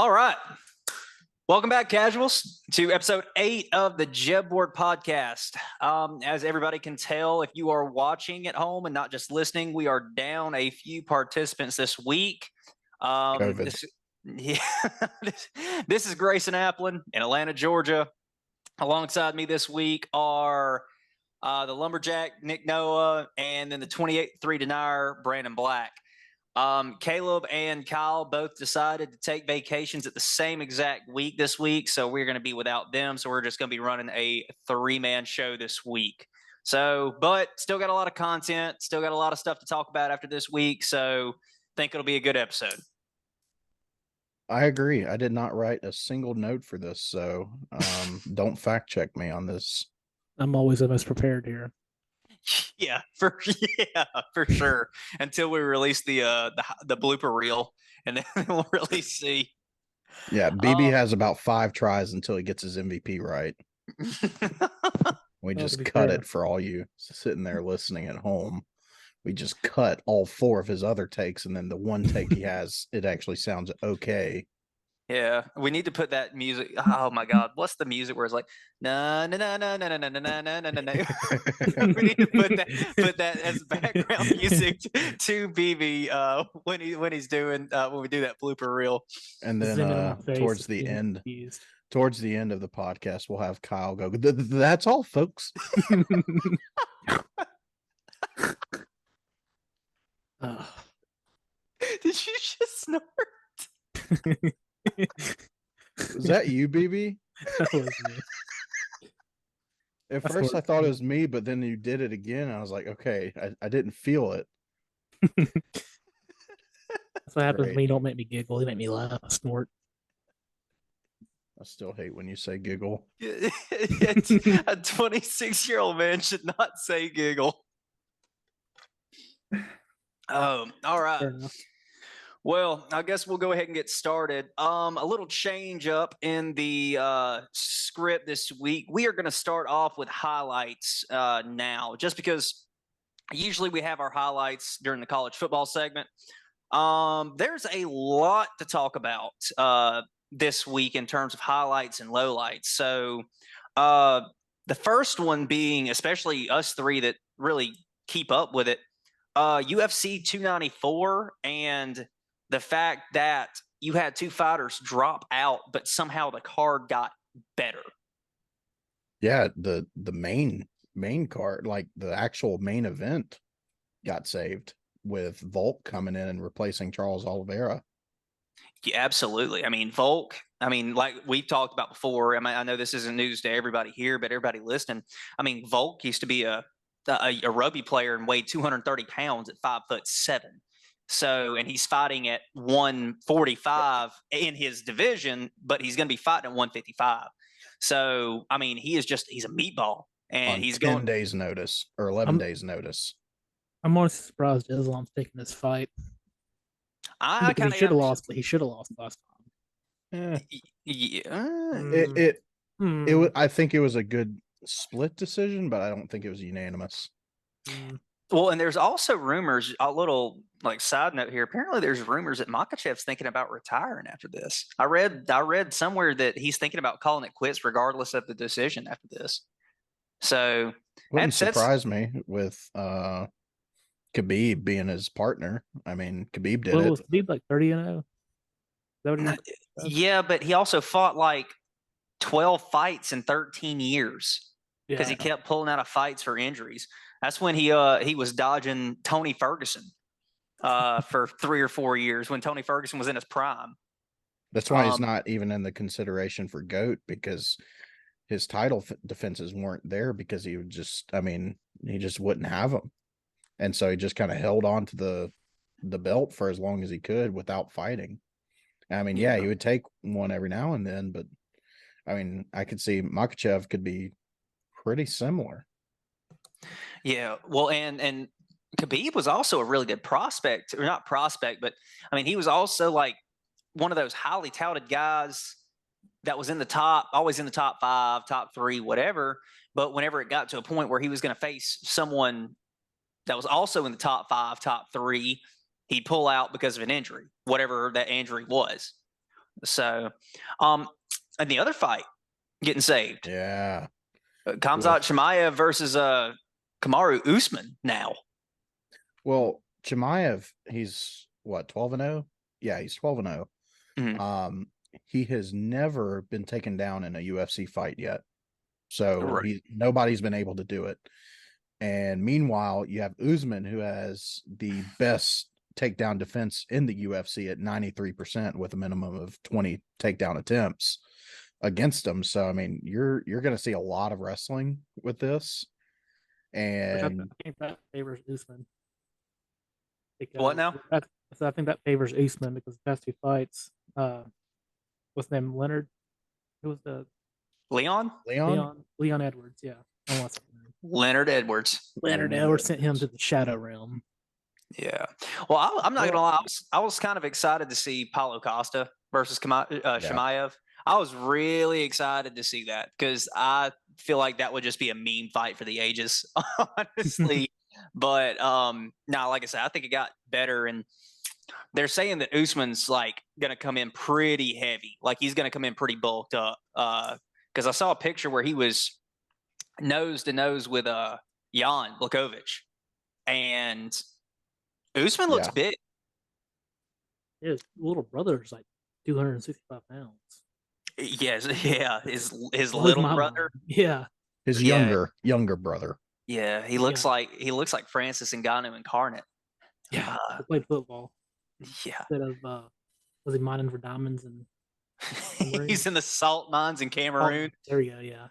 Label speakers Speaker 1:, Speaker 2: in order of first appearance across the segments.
Speaker 1: All right. Welcome back, casuals, to episode 8 of the JEB Board podcast. As everybody can tell, if you are watching at home and not just listening, we are down a few participants this week.
Speaker 2: COVID.
Speaker 1: This is Grayson Applin in Atlanta, Georgia. Alongside me this week are the Lumberjack, Nick Noah, and then the 28-3 denier, Brandon Black. Caleb and Kyle both decided to take vacations at the same exact week this week, so we're going to be without them. So we're just going to be running a 3-man show this week. So, but still got a lot of content, still got a lot of stuff to talk about after this week. So think it'll be a good episode.
Speaker 2: I agree. I did not write a single note for this, so don't fact check me on this.
Speaker 3: I'm always the most prepared here.
Speaker 1: Yeah, for sure. Until we release the blooper reel, and then we'll really see.
Speaker 2: Yeah, BB has about 5 tries until he gets his MVP right. We just cut it for all you sitting there listening at home. We just cut all 4 of his other takes, and then the one take he has, it actually sounds okay.
Speaker 1: Yeah, we need to put that music. Oh my God, what's the music where it's like na na na na na na na na na na na? We need to put that as background music to BB when he's doing when we do that blooper reel.
Speaker 2: And then towards the end of the podcast, we'll have Kyle go. That's all, folks.
Speaker 1: Did you just snort?
Speaker 2: Was that you, BB?
Speaker 3: That was me.
Speaker 2: At first, I thought it was me, but then you did it again. And I was like, okay, I didn't feel it.
Speaker 3: That's what happens when you don't make me giggle. You make me laugh. I snort.
Speaker 2: I still hate when you say giggle.
Speaker 1: A 26-year-old man should not say giggle. All right. Well, I guess we'll go ahead and get started. A little change up in the script this week. We are going to start off with highlights now, just because usually we have our highlights during the college football segment. There's a lot to talk about this week in terms of highlights and lowlights. So the first one being, especially us three that really keep up with it, UFC 294 and the fact that you had 2 fighters drop out, but somehow the card got better.
Speaker 2: Yeah, the main card, like the actual main event, got saved with Volk coming in and replacing Charles Oliveira.
Speaker 1: Yeah, absolutely. I mean, Volk, like we've talked about before, I know this isn't news to everybody here, but everybody listening. I mean, Volk used to be a rugby player and weighed 230 pounds at 5'7". So, and he's fighting at 145 in his division, but he's going to be fighting at 155. So, I mean, he's a meatball, and
Speaker 2: on
Speaker 1: he's
Speaker 2: 10
Speaker 1: going
Speaker 2: days notice or 11 days notice.
Speaker 3: I'm honestly surprised Islam's taking this fight.
Speaker 1: I kind
Speaker 3: of should have lost. He should have lost last time.
Speaker 2: I think it was a good split decision, but I don't think it was unanimous.
Speaker 1: Well, and there's also rumors, a little like side note here. Apparently there's rumors that Makhachev's thinking about retiring after this. I read somewhere that he's thinking about calling it quits regardless of the decision after this. So
Speaker 2: wouldn't surprise me with Khabib being his partner. I mean, Khabib did it.
Speaker 3: Was Khabib like 30-0?
Speaker 1: Yeah, but he also fought like 12 fights in 13 years because he kept pulling out of fights for injuries. That's when he was dodging Tony Ferguson for 3 or 4 years when Tony Ferguson was in his prime.
Speaker 2: That's why he's not even in the consideration for GOAT, because his title defenses weren't there, because he just wouldn't have them. And so he just kind of held on to the belt for as long as he could without fighting. I mean, he would take one every now and then, but I mean, I could see Makhachev could be pretty similar.
Speaker 1: Yeah, well, and Khabib was also a really good prospect, or not prospect, but I mean, he was also like one of those highly touted guys that was always in the top 5, top 3, whatever. But whenever it got to a point where he was going to face someone that was also in the top 5, top 3, he'd pull out because of an injury, whatever that injury was. So, and the other fight getting saved.
Speaker 2: Yeah.
Speaker 1: Khamzat Chimaev versus Kamaru Usman now.
Speaker 2: Well, Chimaev, he's what, 12-0? Yeah, he's 12-0.
Speaker 1: Mhm.
Speaker 2: He has never been taken down in a UFC fight yet. So
Speaker 1: Right.
Speaker 2: nobody's been able to do it. And meanwhile, you have Usman, who has the best takedown defense in the UFC at 93% with a minimum of 20 takedown attempts against him. So I mean, you're going to see a lot of wrestling with this. And
Speaker 3: I think that favors Usman.
Speaker 1: What now?
Speaker 3: So I think that favors Usman because the past two fights, what's his name? Leonard? Who was the
Speaker 1: Leon
Speaker 3: Leon Edwards, yeah.
Speaker 1: Leonard Edwards.
Speaker 3: Leonard Edwards sent him to the Shadow Realm.
Speaker 1: Yeah. Well, I'm not gonna lie. I was kind of excited to see Paulo Costa versus Chimaev. I was really excited to see that because I feel like that would just be a meme fight for the ages, honestly. But no, like I said, I think it got better, and they're saying that Usman's like gonna come in pretty heavy, like he's gonna come in pretty bulked up. Because I saw a picture where he was nose to nose with Jan Blachowicz, and Usman looks big.
Speaker 3: His little brother's like 265 pounds.
Speaker 1: Yes, yeah, his little brother.
Speaker 3: Yeah,
Speaker 2: his younger brother.
Speaker 1: Yeah, he looks like Francis Ngannou incarnate.
Speaker 3: Yeah, he played football.
Speaker 1: Yeah,
Speaker 3: instead of was he mining for diamonds and
Speaker 1: he's in the salt mines in Cameroon.
Speaker 3: There you go. Yeah.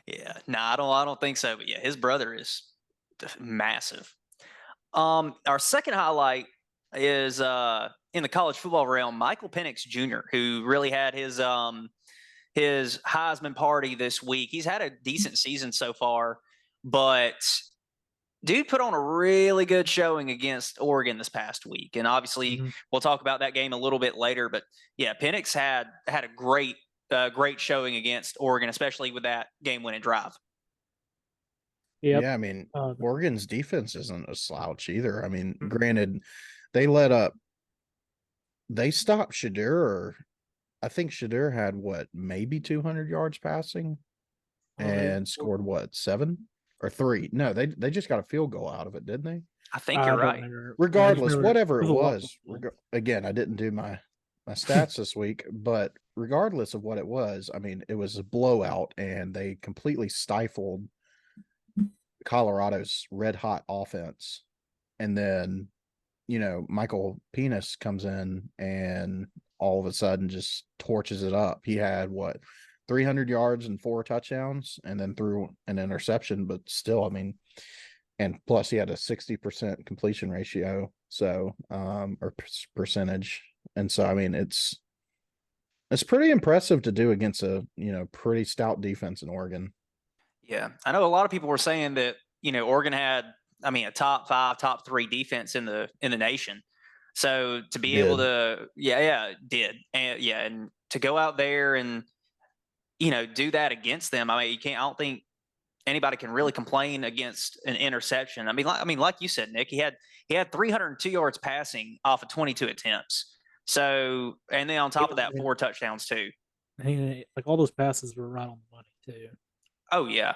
Speaker 1: Yeah. No, I don't think so. But yeah, his brother is massive. Our second highlight is in the college football realm, Michael Penix Jr., who really had his Heisman party this week. He's had a decent season so far, but dude put on a really good showing against Oregon this past week. And obviously we'll talk about that game a little bit later, but yeah, Penix had a great showing against Oregon, especially with that game-winning drive.
Speaker 2: Yep. Yeah, I mean, Oregon's defense isn't a slouch either. I mean, granted, they stopped Shadur. I think Shadur had maybe 200 yards passing and scored 7 or 3. No, they just got a field goal out of it, didn't they?
Speaker 1: I think you're right.
Speaker 2: Regardless, whatever it was, again, I didn't do my stats this week, but regardless of what it was, I mean, it was a blowout and they completely stifled Colorado's red hot offense. And then, Michael Penix comes in and all of a sudden just torches it up. He had 300 yards and 4 touchdowns and then threw an interception, but still, I mean, and plus he had a 60% completion ratio. So, or percentage. And so, I mean, it's pretty impressive to do against a, pretty stout defense in Oregon.
Speaker 1: Yeah. I know a lot of people were saying that, Oregon had, a top 5, top 3 defense in the nation. So to be able to, did. And to go out there and, do that against them. I mean, I don't think anybody can really complain against an interception. I mean, like you said, Nick, he had 302 yards passing off of 22 attempts. So, and then on top of that, 4 touchdowns too.
Speaker 3: Like all those passes were right on the money too.
Speaker 1: Oh yeah.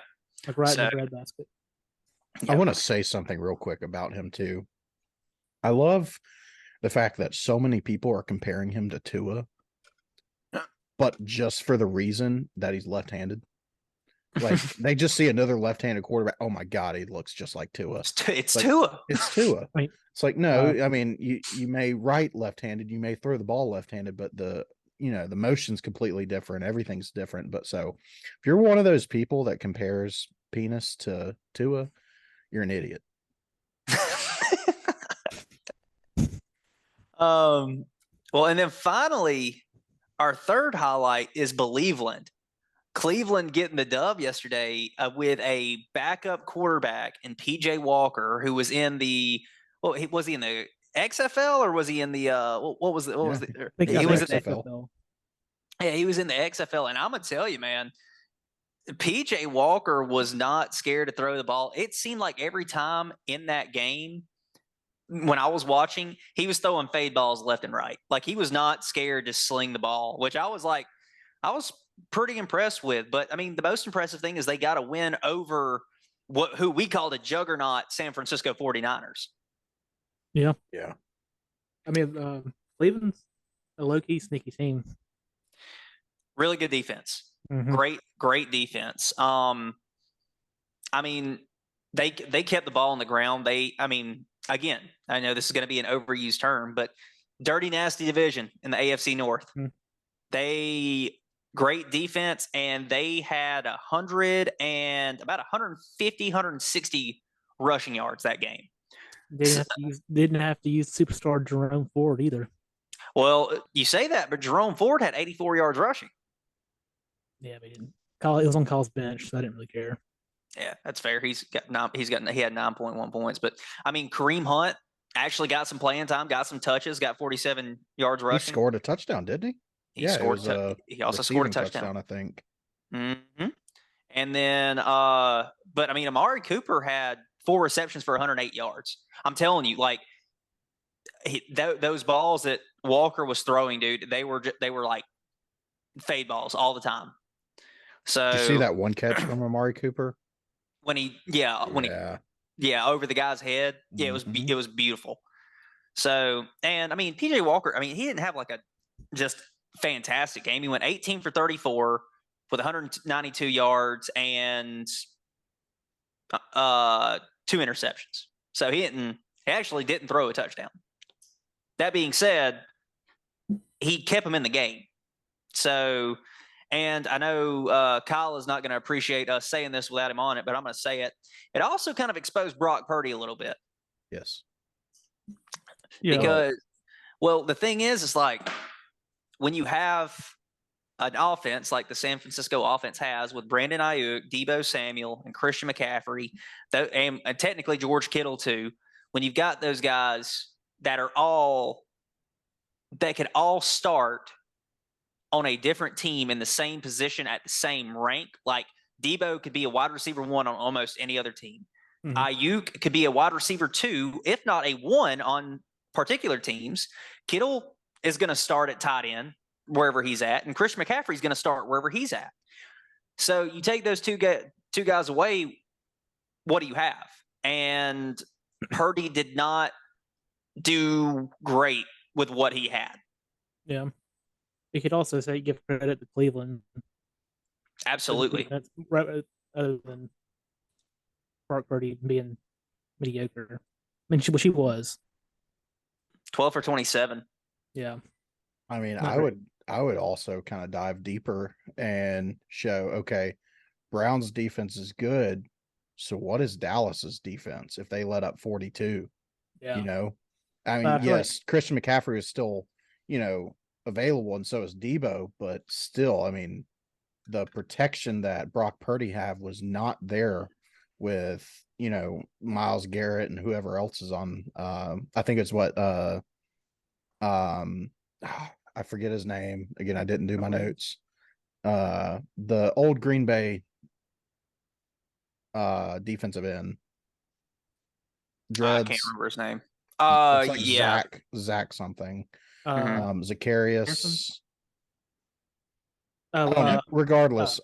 Speaker 3: Like right in the breadbasket.
Speaker 2: I want to say something real quick about him too. I love the fact that so many people are comparing him to Tua, but just for the reason that he's left-handed. Like they just see another left-handed quarterback. Oh my God, he looks just like Tua.
Speaker 1: It's Tua.
Speaker 2: It's Tua. Right. It's like, no, I mean, you may write left-handed, you may throw the ball left-handed, but the motion's completely different. Everything's different. But so if you're one of those people that compares Penix to Tua, you're an idiot.
Speaker 1: Well, and then finally, our third highlight is Believeland. Cleveland getting the dub yesterday with a backup quarterback in PJ Walker, who was in the was he in the XFL or was he in the what was the he was in the XFL. Yeah, he was in the XFL, and I'm gonna tell you, man, PJ Walker was not scared to throw the ball. It seemed like every time in that game, when I was watching, he was throwing fade balls left and right. Like he was not scared to sling the ball, which I was pretty impressed with. But I mean, the most impressive thing is they got a win over who we called a juggernaut San Francisco 49ers.
Speaker 3: Yeah.
Speaker 2: Yeah.
Speaker 3: I mean, Cleveland's a low-key sneaky team.
Speaker 1: Really good defense.
Speaker 3: Mhm.
Speaker 1: Great defense. I mean, they kept the ball on the ground. Again, I know this is going to be an overused term, but dirty, nasty division in the AFC North. They great defense, and they had about 150, 160 rushing yards that game.
Speaker 3: Didn't have to use superstar Jerome Ford either.
Speaker 1: Well, you say that, but Jerome Ford had 84 yards rushing.
Speaker 3: Yeah, but it was on Kyle's bench, so I didn't really care.
Speaker 1: Yeah, that's fair. He had 9.1 points, but I mean, Kareem Hunt actually got some playing time, got some touches, got 47 yards rushing.
Speaker 2: He scored a touchdown, didn't he?
Speaker 1: He also scored a touchdown,
Speaker 2: I think.
Speaker 1: Mm-hmm. And then, but I mean, Amari Cooper had 4 receptions for 108 yards. I'm telling you, like those balls that Walker was throwing, dude, they were like fade balls all the time. So
Speaker 2: did you see that one catch from Amari Cooper?
Speaker 1: When he over the guy's head. Yeah, it was beautiful. So, and I mean, PJ Walker, I mean, he didn't have like a just fantastic game. He went 18 for 34 with 192 yards and 2 interceptions. So he actually didn't throw a touchdown. That being said, he kept him in the game. So, and I know Kyle is not going to appreciate us saying this without him on it, but I'm going to say it. It also kind of exposed Brock Purdy a little bit.
Speaker 2: Yes.
Speaker 3: Yeah.
Speaker 1: Because, well, the thing is, it's like when you have an offense like the San Francisco offense has with Brandon Ayuk, Deebo Samuel, and Christian McCaffrey, and technically George Kittle too, when you've got those guys that could all start on a different team in the same position at the same rank. Like Deebo could be a wide receiver 1 on almost any other team. Mm-hmm. Ayuk could be a wide receiver 2, if not a 1 on particular teams. Kittle is going to start at tight end wherever he's at, and Christian McCaffrey is going to start wherever he's at. So you take those two guys away, what do you have? And Purdy did not do great with what he had.
Speaker 3: Yeah. You could also say give credit to Cleveland.
Speaker 1: Absolutely.
Speaker 3: That's right, other than Brock Purdy being mediocre. I mean, she was
Speaker 1: 12 for 27.
Speaker 3: Yeah.
Speaker 2: I mean, I would also kind of dive deeper and show, okay, Brown's defense is good. So what is Dallas's defense if they let up 42?
Speaker 3: Yeah.
Speaker 2: You know, I mean, yes, Christian McCaffrey is still, available, and so is Deebo, but still, I mean, the protection that Brock Purdy had was not there with, Myles Garrett and whoever else is on. I think it's I forget his name. Again, I didn't do my notes. The old Green Bay defensive end.
Speaker 1: Dreads. I can't remember his name.
Speaker 2: It's like Zach something. Zacharias. Regardless,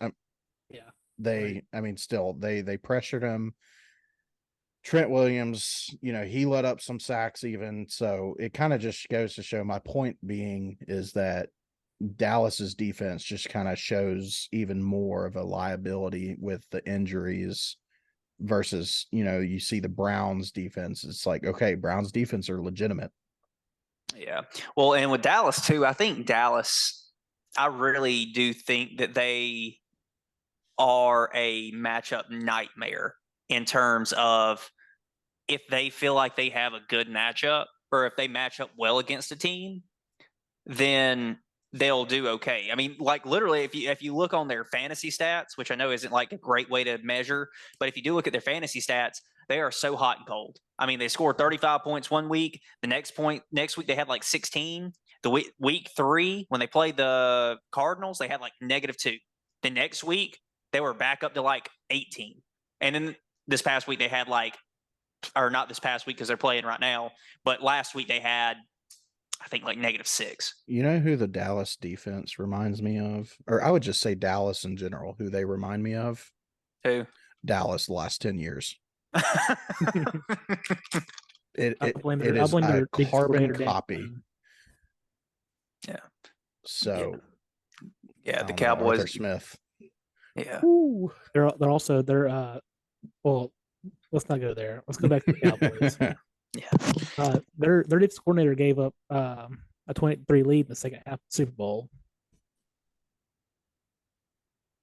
Speaker 2: they pressured him. Trent Williams, he let up some sacks even. So it kind of just goes to show, my point being is that Dallas's defense just kind of shows even more of a liability with the injuries versus, you see the Browns defense. It's like, okay, Browns defense are legitimate.
Speaker 1: Yeah. Well, and with Dallas too, I really do think that they are a matchup nightmare in terms of if they feel like they have a good matchup or if they match up well against a team, then they'll do okay. I mean, like literally, if you look on their fantasy stats, which I know isn't like a great way to measure, but if you do look at their fantasy stats, they are so hot and cold. I mean, they scored 35 points one week. The next week they had like 16. The week 3 when they played the Cardinals, they had like -2. The next week they were back up to like 18, and then this past week they had like or not this past week because they're playing right now, but last week they had, I think, like -6.
Speaker 2: You know who the Dallas defense reminds me of? Or I would just say Dallas in general, who they remind me of?
Speaker 1: Who?
Speaker 2: Dallas the last 10 years. It
Speaker 3: I blame their
Speaker 2: is a
Speaker 3: defensive
Speaker 2: carbon
Speaker 3: coordinator, Dan
Speaker 2: copy.
Speaker 3: Quinn.
Speaker 1: Yeah.
Speaker 2: So
Speaker 1: Yeah,
Speaker 2: I
Speaker 1: the
Speaker 2: don't know,
Speaker 1: Cowboys.
Speaker 2: Arthur Smith.
Speaker 1: Yeah.
Speaker 2: Ooh.
Speaker 3: They're also well, let's not go there. Let's go back to the Cowboys.
Speaker 1: Yeah.
Speaker 3: Their defensive coordinator gave up a 23 lead in the second half of the Super Bowl.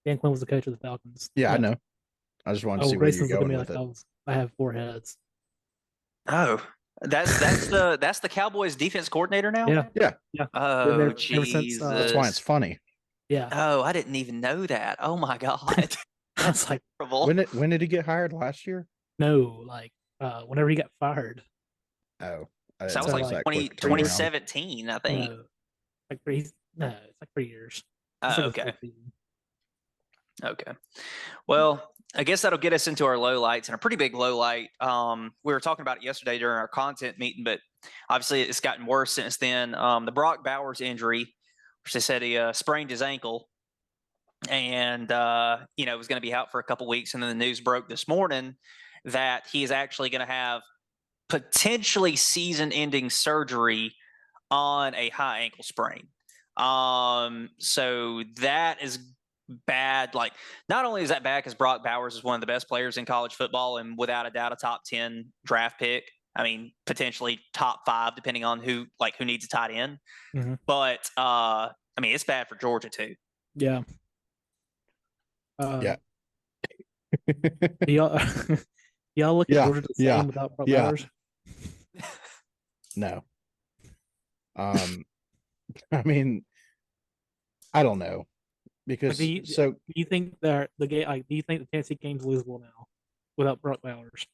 Speaker 3: Dan Quinn was the coach of the Falcons.
Speaker 2: Yeah, I know. I just wanted to see where you're
Speaker 3: Grayson's looking
Speaker 2: going
Speaker 3: at me
Speaker 2: with
Speaker 3: like
Speaker 2: it.
Speaker 3: I have 4 heads.
Speaker 1: Oh, that's the Cowboys defense coordinator now?
Speaker 3: Yeah.
Speaker 1: Oh,
Speaker 3: Ever since,
Speaker 1: Jesus.
Speaker 2: That's why it's funny.
Speaker 3: Yeah.
Speaker 1: Oh, I didn't even know that. Oh my God.
Speaker 3: I was like,
Speaker 1: Terrible.
Speaker 2: When did he get hired last year?
Speaker 3: no, like whenever he got fired.
Speaker 2: Oh,
Speaker 1: So that was
Speaker 3: So,
Speaker 1: like
Speaker 3: like,
Speaker 1: 2017, I think.
Speaker 3: No, like it's like 3 years. It's
Speaker 1: Oh,
Speaker 3: like a
Speaker 1: okay.
Speaker 3: full season.
Speaker 1: Okay. Well, I guess that'll get us into our low lights, and a pretty big low light. We were talking about it yesterday during our content meeting, but obviously it's gotten worse since then. The Brock Bowers injury, which they said he sprained his ankle and, was going to be out for a couple weeks. And then the news broke this morning that he is actually going to have potentially season-ending surgery on a high ankle sprain. So that is bad. Like, not only is that bad because Brock Bowers is one of the best players in college football and without a doubt a top 10 draft pick. I mean, potentially top 5 depending on who needs a tight end.
Speaker 3: Mhm.
Speaker 1: But I mean, it's bad for Georgia too.
Speaker 3: Yeah.
Speaker 2: Yeah.
Speaker 3: y'all, y'all look at
Speaker 2: Yeah,
Speaker 3: Georgia the
Speaker 2: yeah,
Speaker 3: same without Brock
Speaker 2: yeah.
Speaker 3: Bowers?
Speaker 2: No. I mean, I don't know because
Speaker 3: do you think that the game? Like, do you think the Tennessee game's losable now without Brock Bowers?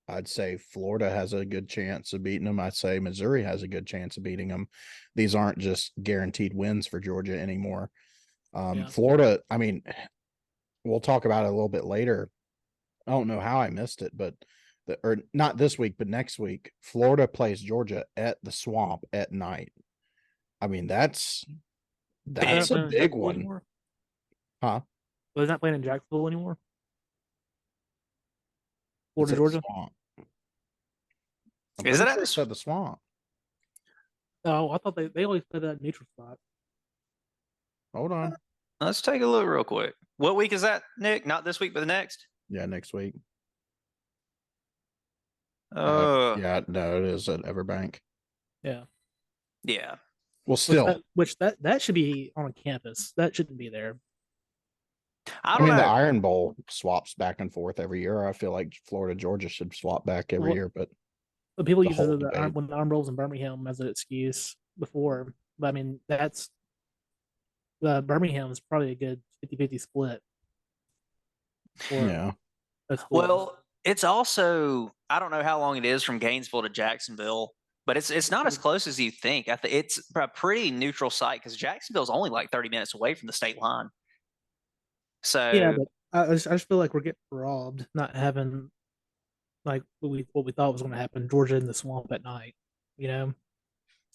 Speaker 2: I'd say Florida has a good chance of beating them. I'd say Missouri has a good chance of beating them. These aren't just guaranteed wins for Georgia anymore.
Speaker 3: Yeah.
Speaker 2: Florida, I mean, we'll talk about it a little bit later. I don't know how I missed it, but or not this week, but next week, Florida plays Georgia at the Swamp at night. I mean, that's a big one.
Speaker 3: Anymore?
Speaker 2: Huh?
Speaker 3: Well, he's not playing in Jacksonville anymore.
Speaker 2: It's
Speaker 3: Florida,
Speaker 2: at
Speaker 3: Georgia.
Speaker 2: Swamp.
Speaker 1: Is it at
Speaker 2: the Swamp?
Speaker 3: Oh, I thought they always played that neutral spot.
Speaker 2: Hold on.
Speaker 1: Let's take a look real quick. What week is that, Nick? Not this week, but the next?
Speaker 2: Yeah, next week.
Speaker 1: Yeah,
Speaker 2: no, it is at Everbank.
Speaker 3: Yeah.
Speaker 1: Yeah.
Speaker 2: Well, still,
Speaker 3: that should be on a campus. That shouldn't be there.
Speaker 1: I don't know.
Speaker 2: The Iron Bowl swaps back and forth every year. I feel like Florida, Georgia should swap back every year, but
Speaker 3: people use when the Iron Bowl's in Birmingham as an excuse before. But I mean, that's the Birmingham is probably a good 50-50 split.
Speaker 2: Yeah.
Speaker 1: Well, it's also, I don't know how long it is from Gainesville to Jacksonville, but it's not as close as you think. I think it's a pretty neutral site because Jacksonville's only like 30 minutes away from the state line. So
Speaker 3: yeah, but I just feel like we're getting robbed not having like what we thought was going to happen. Georgia in the Swamp at night, you know.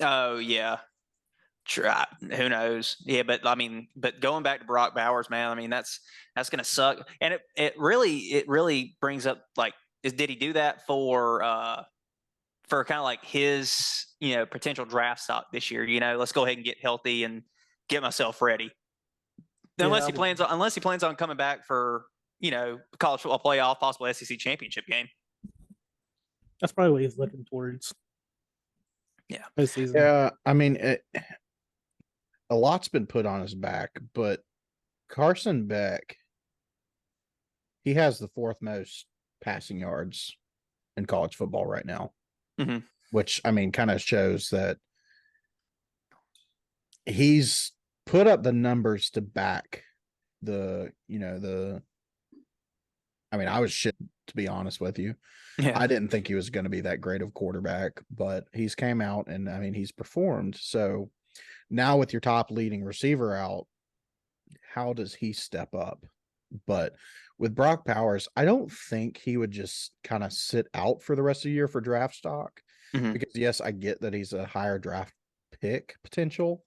Speaker 1: Oh yeah, who knows? Yeah, but I mean, going back to Brock Bowers, man, I mean that's going to suck. And it really brings up like, did he do that for kind of like his potential draft stock this year? Let's go ahead and get healthy and get myself ready. Unless he plans on coming back for college football playoff, possible SEC championship game.
Speaker 3: That's probably what he's looking towards.
Speaker 1: Yeah.
Speaker 3: This season.
Speaker 2: Yeah, I mean, a lot's been put on his back, but Carson Beck, he has the 4th most passing yards in college football right now, which, I mean, kind of shows that he's put up the numbers to back I mean, I was shit, to be honest with you.
Speaker 1: Yeah.
Speaker 2: I didn't think he was going to be that great of quarterback, but he's came out and, I mean, he's performed. So now with your top leading receiver out, how does he step up? But with Brock Powers, I don't think he would just kind of sit out for the rest of the year for draft stock.
Speaker 1: Mhm.
Speaker 2: Because yes, I get that he's a higher draft pick potential,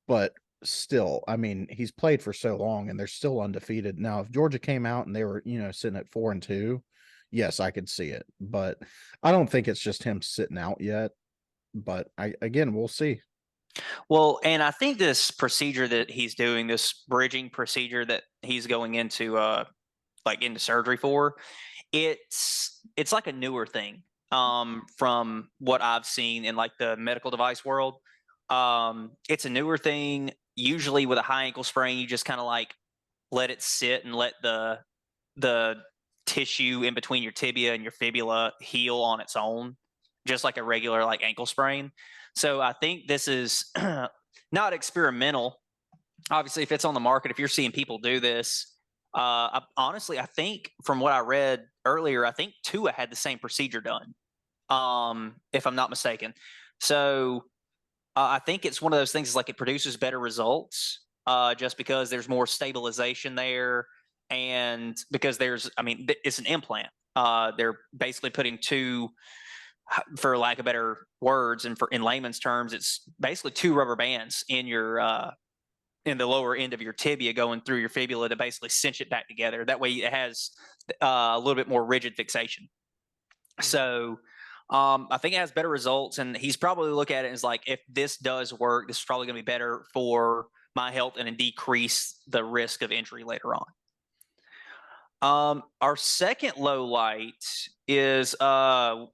Speaker 2: but still, I mean, he's played for so long and they're still undefeated. Now, if Georgia came out and they were, sitting at 4-2, yes, I could see it. But I don't think it's just him sitting out yet. But we'll see.
Speaker 1: Well, and I think this procedure that he's doing, this bridging procedure that he's going into into surgery for, it's like a newer thing from what I've seen in like the medical device world. It's a newer thing. Usually with a high ankle sprain, you just kind of like let it sit and let the tissue in between your tibia and your fibula heal on its own, just like a regular like ankle sprain. So I think this is not experimental. Obviously, if it's on the market, if you're seeing people do this, honestly, I think from what I read earlier, I think Tua had the same procedure done, if I'm not mistaken. So I think it's one of those things. Is like it produces better results, just because there's more stabilization there, and because it's an implant. They're basically putting two, for lack of better words, and in layman's terms, it's basically two rubber bands in your in the lower end of your tibia going through your fibula to basically cinch it back together. That way it has a little bit more rigid fixation. So I think it has better results, and he's probably look at it as like, if this does work, this is probably going to be better for my health and decrease the risk of injury later on. Our second low light is Colorado.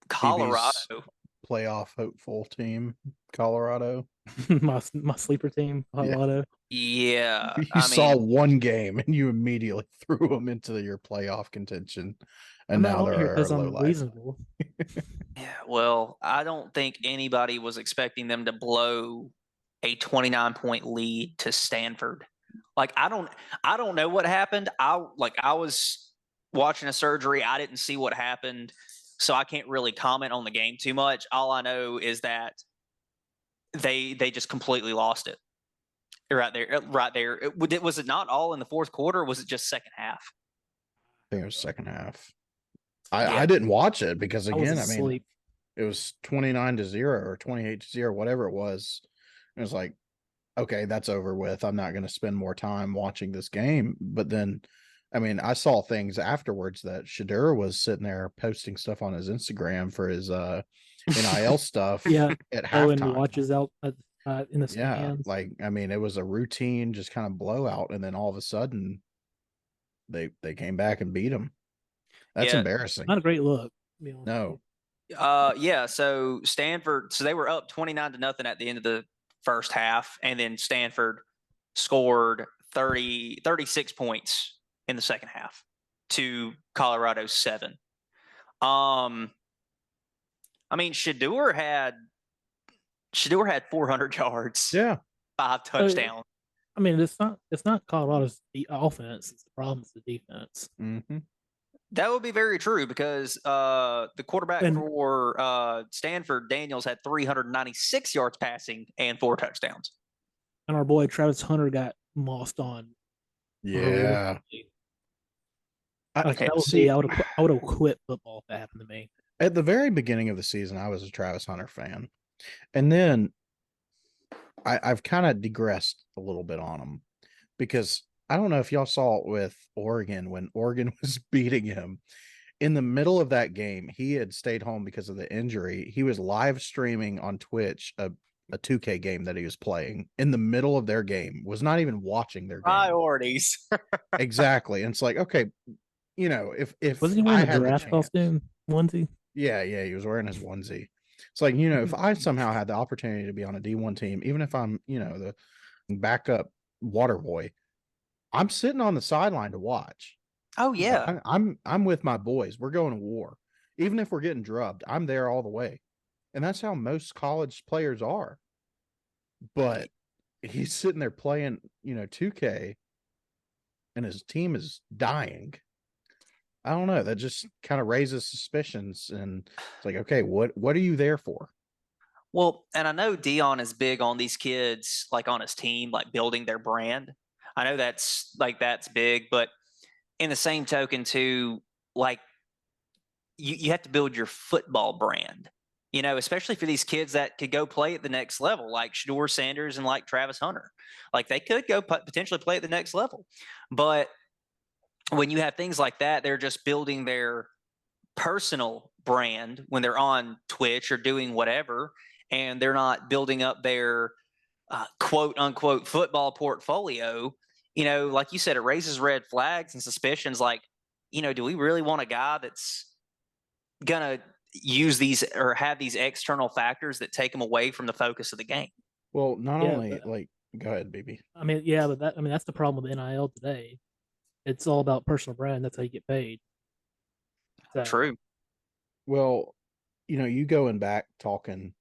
Speaker 2: BB's playoff hopeful team, Colorado.
Speaker 3: my sleeper team, Colorado.
Speaker 1: Yeah,
Speaker 2: you saw one game and you immediately threw them into your playoff contention, and now they're here because I'm
Speaker 3: reasonable.
Speaker 1: Yeah, well, I don't think anybody was expecting them to blow a 29-point lead to Stanford. Like I don't know what happened. I was watching a surgery. I didn't see what happened, so I can't really comment on the game too much. All I know is that they just completely lost it. Right there. Was it not all in the fourth quarter? Or was it just second half?
Speaker 2: I think it was second half. I didn't watch it because, again, I mean, it was 29-0 or 28-0, whatever it was. It was like, okay, that's over with. I'm not going to spend more time watching this game. But then, I mean, I saw things afterwards that Shedeur was sitting there posting stuff on his Instagram for his NIL stuff.
Speaker 3: Yeah,
Speaker 2: at halftime.
Speaker 3: Watches out in the stands.
Speaker 2: Yeah, like, I mean, it was a routine, just kind of blowout, and then all of a sudden, they came back and beat them. That's embarrassing.
Speaker 3: Not a great look.
Speaker 2: No.
Speaker 1: Yeah. So Stanford, they were up 29-0 at the end of the first half, and then Stanford scored 36 points in the second half to Colorado's 7. I mean, Shedeur had 400 yards.
Speaker 2: Yeah.
Speaker 1: 5 touchdowns.
Speaker 3: I mean, it's not Colorado's offense. It's the problem is the defense.
Speaker 2: Mm-hmm.
Speaker 1: That would be very true, because the quarterback for Stanford, Daniels, had 396 yards passing and 4 touchdowns.
Speaker 3: And our boy Travis Hunter got mossed on.
Speaker 2: Yeah.
Speaker 3: I would have quit football if that happened to me.
Speaker 2: At the very beginning of the season, I was a Travis Hunter fan. And then I've kind of digressed a little bit on him, because I don't know if y'all saw it with Oregon when Oregon was beating him. In the middle of that game, he had stayed home because of the injury. He was live streaming on Twitch a 2K game that he was playing in the middle of their game, was not even watching their game.
Speaker 1: Priorities.
Speaker 2: Exactly. And it's like, okay, if
Speaker 3: wasn't he wearing a giraffe costume onesie?
Speaker 2: Yeah, he was wearing his onesie. It's like, if I somehow had the opportunity to be on a D1 team, even if I'm, the backup water boy, I'm sitting on the sideline to watch.
Speaker 1: Oh yeah.
Speaker 2: I'm with my boys. We're going to war. Even if we're getting drubbed, I'm there all the way. And that's how most college players are. But he's sitting there playing, 2K, and his team is dying. I don't know. That just kind of raises suspicions, and it's like, okay, what are you there for?
Speaker 1: Well, and I know Dion is big on these kids, like on his team, like building their brand. I know that's big, but in the same token too, like you have to build your football brand, especially for these kids that could go play at the next level, like Shador Sanders and like Travis Hunter. Like they could go potentially play at the next level. But when you have things like that, they're just building their personal brand when they're on Twitch or doing whatever, and they're not building up their quote unquote football portfolio. Like you said, it raises red flags and suspicions. Like, do we really want a guy that's gonna use these or have these external factors that take them away from the focus of the game?
Speaker 2: Well, not only like, go ahead, BB.
Speaker 3: I mean, yeah, but that's the problem with NIL today. It's all about personal brand. That's how you get paid. So.
Speaker 1: True.
Speaker 2: Well, you going back talking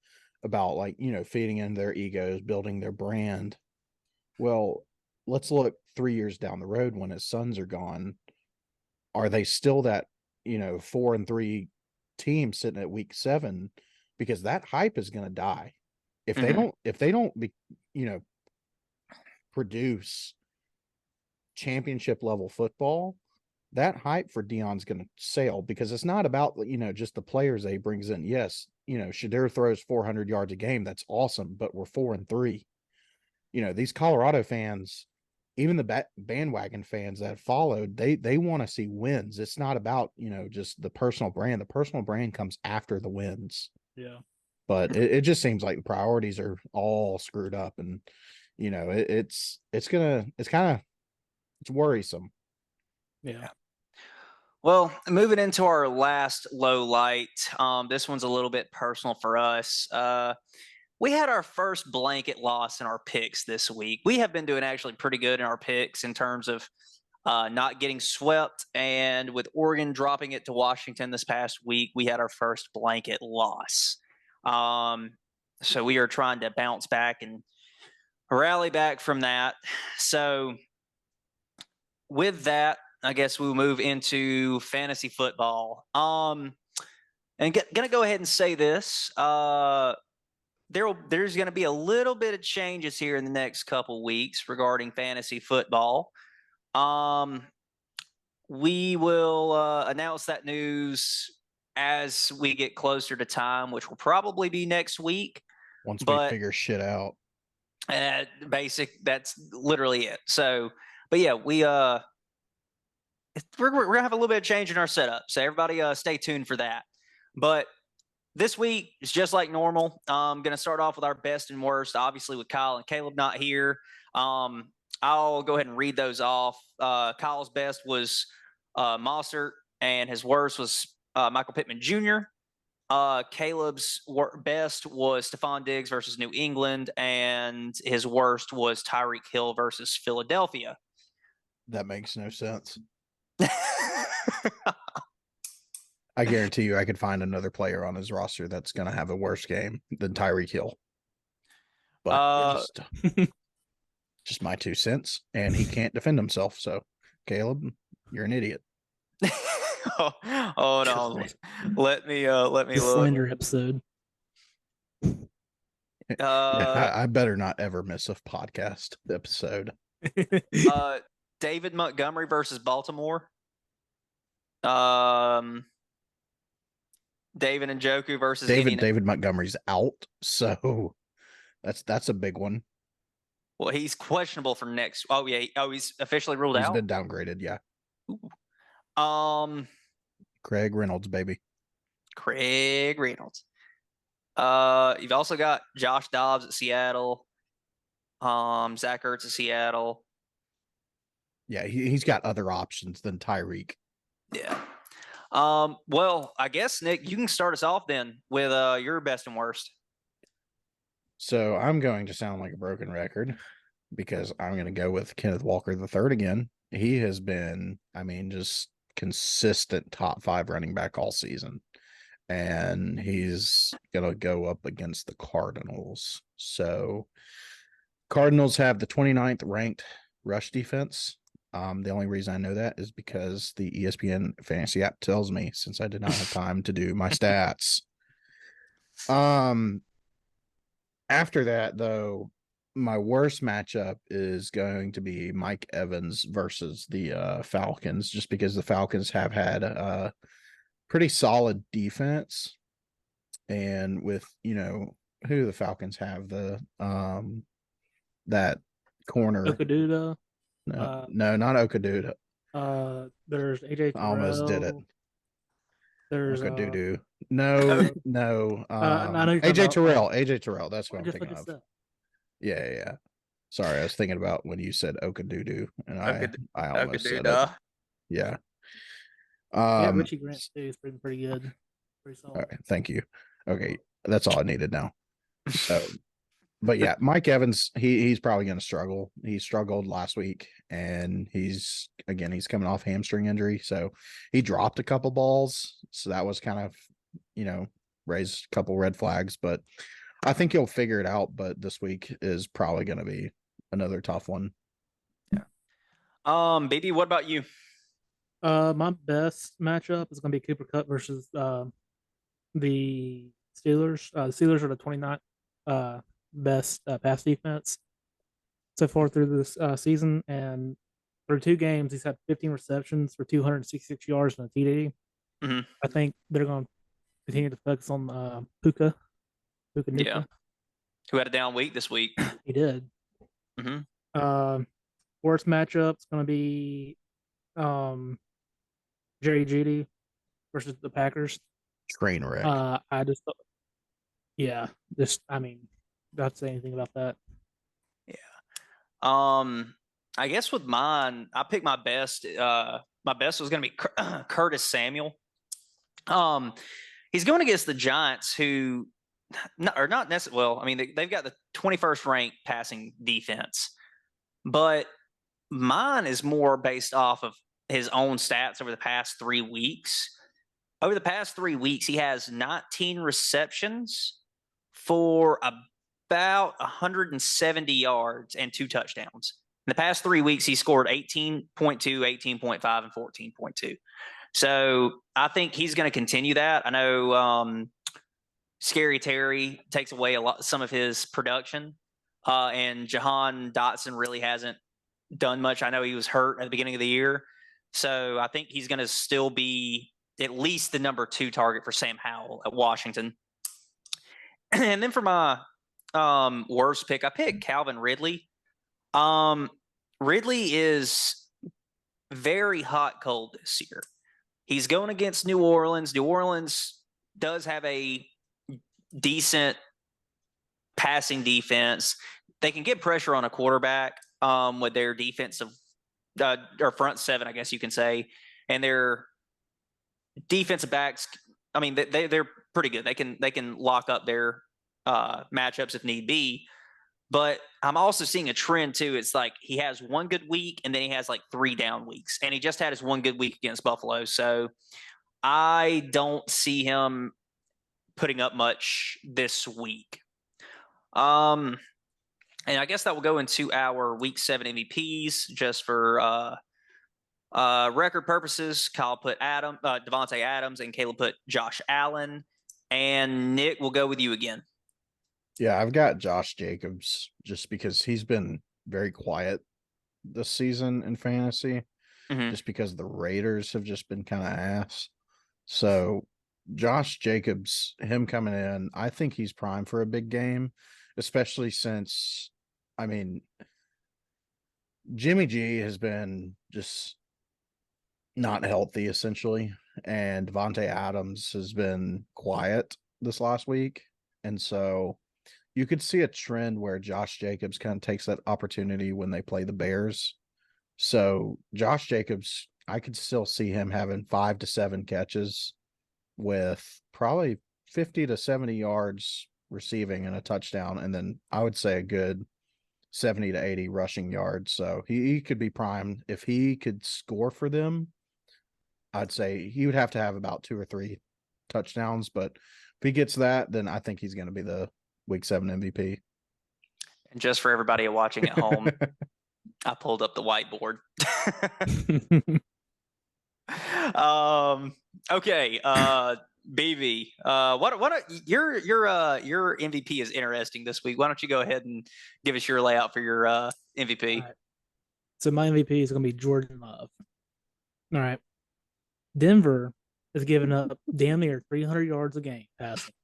Speaker 2: about like, feeding in their egos, building their brand. Well, let's look 3 years down the road when his sons are gone. Are they still that, 4-3 team sitting at week 7? Because that hype is going to die. If they don't produce championship level football, that hype for Deion's going to sail, because it's not about, just the players that he brings in. Yes, Shedeur throws 400 yards a game. That's awesome. But we're 4-3. These Colorado fans, even the bandwagon fans that have followed, they want to see wins. It's not about, just the personal brand. The personal brand comes after the wins.
Speaker 3: Yeah.
Speaker 2: But it just seems like the priorities are all screwed up, and, it's worrisome.
Speaker 3: Yeah.
Speaker 1: Well, moving into our last low light, this one's a little bit personal for us. We had our first blanket loss in our picks this week. We have been doing actually pretty good in our picks in terms of not getting swept. And with Oregon dropping it to Washington this past week, we had our first blanket loss. So we are trying to bounce back and rally back from that. So with that, I guess we'll move into fantasy football. And gonna go ahead and say this. There's going to be a little bit of changes here in the next couple weeks regarding fantasy football. We will announce that news as we get closer to time, which will probably be next week.
Speaker 2: Once we figure shit out.
Speaker 1: That's literally it. So, but yeah, we're gonna have a little bit of change in our setup. So everybody stay tuned for that. But this week is just like normal. I'm going to start off with our best and worst, obviously with Kyle and Caleb not here. I'll go ahead and read those off. Kyle's best was Mossert, and his worst was Michael Pittman Jr. Caleb's best was Stephon Diggs versus New England, and his worst was Tyreek Hill versus Philadelphia.
Speaker 2: That makes no sense. I guarantee you I could find another player on his roster that's going to have a worse game than Tyreek Hill. But just my 2 cents, and he can't defend himself. So, Caleb, you're an idiot.
Speaker 1: Oh no. Let me look.
Speaker 3: Slander episode.
Speaker 2: I better not ever miss a podcast episode.
Speaker 1: David Montgomery versus Baltimore. David Njoku versus
Speaker 2: David Montgomery's out, so that's a big one.
Speaker 1: Well, he's questionable for next. Oh yeah. Oh, he's officially ruled out.
Speaker 2: He's been downgraded. Yeah.
Speaker 1: Ooh.
Speaker 2: Craig Reynolds, baby.
Speaker 1: Craig Reynolds. You've also got Josh Dobbs at Seattle. Zach Ertz at Seattle.
Speaker 2: Yeah, he's got other options than Tyreek.
Speaker 1: Yeah. Well, I guess, Nick, you can start us off then with your best and worst.
Speaker 2: So I'm going to sound like a broken record because I'm going to go with Kenneth Walker III again. He has been, just consistent top 5 running back all season. And he's going to go up against the Cardinals. So Cardinals have the 29th ranked rush defense. The only reason I know that is because the ESPN fantasy app tells me, since I did not have time to do my stats. After that, though, my worst matchup is going to be Mike Evans versus the Falcons, just because the Falcons have had a pretty solid defense. And with, who the Falcons have, that corner.
Speaker 3: Okaduda.
Speaker 2: No, not Okaduda.
Speaker 3: There's AJ
Speaker 2: I almost did it.
Speaker 3: There's
Speaker 2: Okadudu. No. AJ Terrell. AJ Terrell. That's what I'm thinking of. Yeah. Sorry, I was thinking about when you said Okadudu, and I almost said it. Yeah.
Speaker 3: Richie Grant too is pretty good. Pretty solid.
Speaker 2: All right, thank you. Okay, that's all I needed now. So, but yeah, Mike Evans, he's probably going to struggle. He struggled last week, and he's coming off hamstring injury, so he dropped a couple balls. So that was kind of, raised a couple red flags. But I think he'll figure it out. But this week is probably going to be another tough one.
Speaker 1: Yeah. Baby, what about you?
Speaker 3: My best matchup is going to be Cooper Kupp versus the Steelers. The Steelers are the 29th best pass defense so far through this season, and through 2 games, he's had 15 receptions for 266 yards and a TD.
Speaker 1: Mm-hmm.
Speaker 3: I think they're going to continue to focus on Puka.
Speaker 1: Yeah, who had a down week this week.
Speaker 3: He did.
Speaker 1: Mm-hmm.
Speaker 3: Worst matchup is going to be Jerry Jeudy versus the Packers.
Speaker 2: Train wreck.
Speaker 3: Not say anything about that.
Speaker 1: Yeah. I guess with mine, I picked my best. My best was going to be Curtis Samuel. He's going against the Giants, who are not necessarily. Well, I mean, they've got the 21st ranked passing defense, but mine is more based off of his own stats over the past 3 weeks. Over the past 3 weeks, he has 19 receptions for about 170 yards and 2 touchdowns. In the past 3 weeks, he scored 18.2, 18.5, and 14.2. So I think he's going to continue that. I know Scary Terry takes away some of his production, and Jahan Dotson really hasn't done much. I know he was hurt at the beginning of the year. So I think he's going to still be at least the number 2 target for Sam Howell at Washington. And then for my worst pick, I picked Calvin Ridley. Ridley is very hot cold this year. He's going against New Orleans. New Orleans does have a decent passing defense. They can get pressure on a quarterback with their defensive or front 7, I guess you can say, and their defensive backs. I mean, they're pretty good. They can lock up their matchups if need be. But I'm also seeing a trend too. It's like he has one good week and then he has like 3 down weeks, and he just had his one good week against Buffalo. So I don't see him putting up much this week. And I guess that will go into our Week 7 MVPs just for record purposes. Kyle put Devontae Adams, and Caleb put Josh Allen. And Nick, will go with you again.
Speaker 2: Yeah, I've got Josh Jacobs just because he's been very quiet this season in fantasy, just because the Raiders have just been kind of ass. So Josh Jacobs, him coming in, I think he's primed for a big game, especially since, I mean, Jimmy G has been just not healthy, essentially, and Devontae Adams has been quiet this last week. And so you could see a trend where Josh Jacobs kind of takes that opportunity when they play the Bears. So Josh Jacobs, I could still see him having 5 to 7 catches with probably 50 to 70 yards receiving and a touchdown. And then I would say a good 70 to 80 rushing yards. So he could be primed. If he could score for them, I'd say he would have to have about 2 or 3 touchdowns. But if he gets that, then I think he's going to be the Week 7 MVP.
Speaker 1: And just for everybody watching at home, I pulled up the whiteboard. Okay. BB, your MVP is interesting this week. Why don't you go ahead and give us your layout for your MVP?
Speaker 3: All right. So my MVP is going to be Jordan Love. All right. Denver has given up damn near 300 yards a game passing.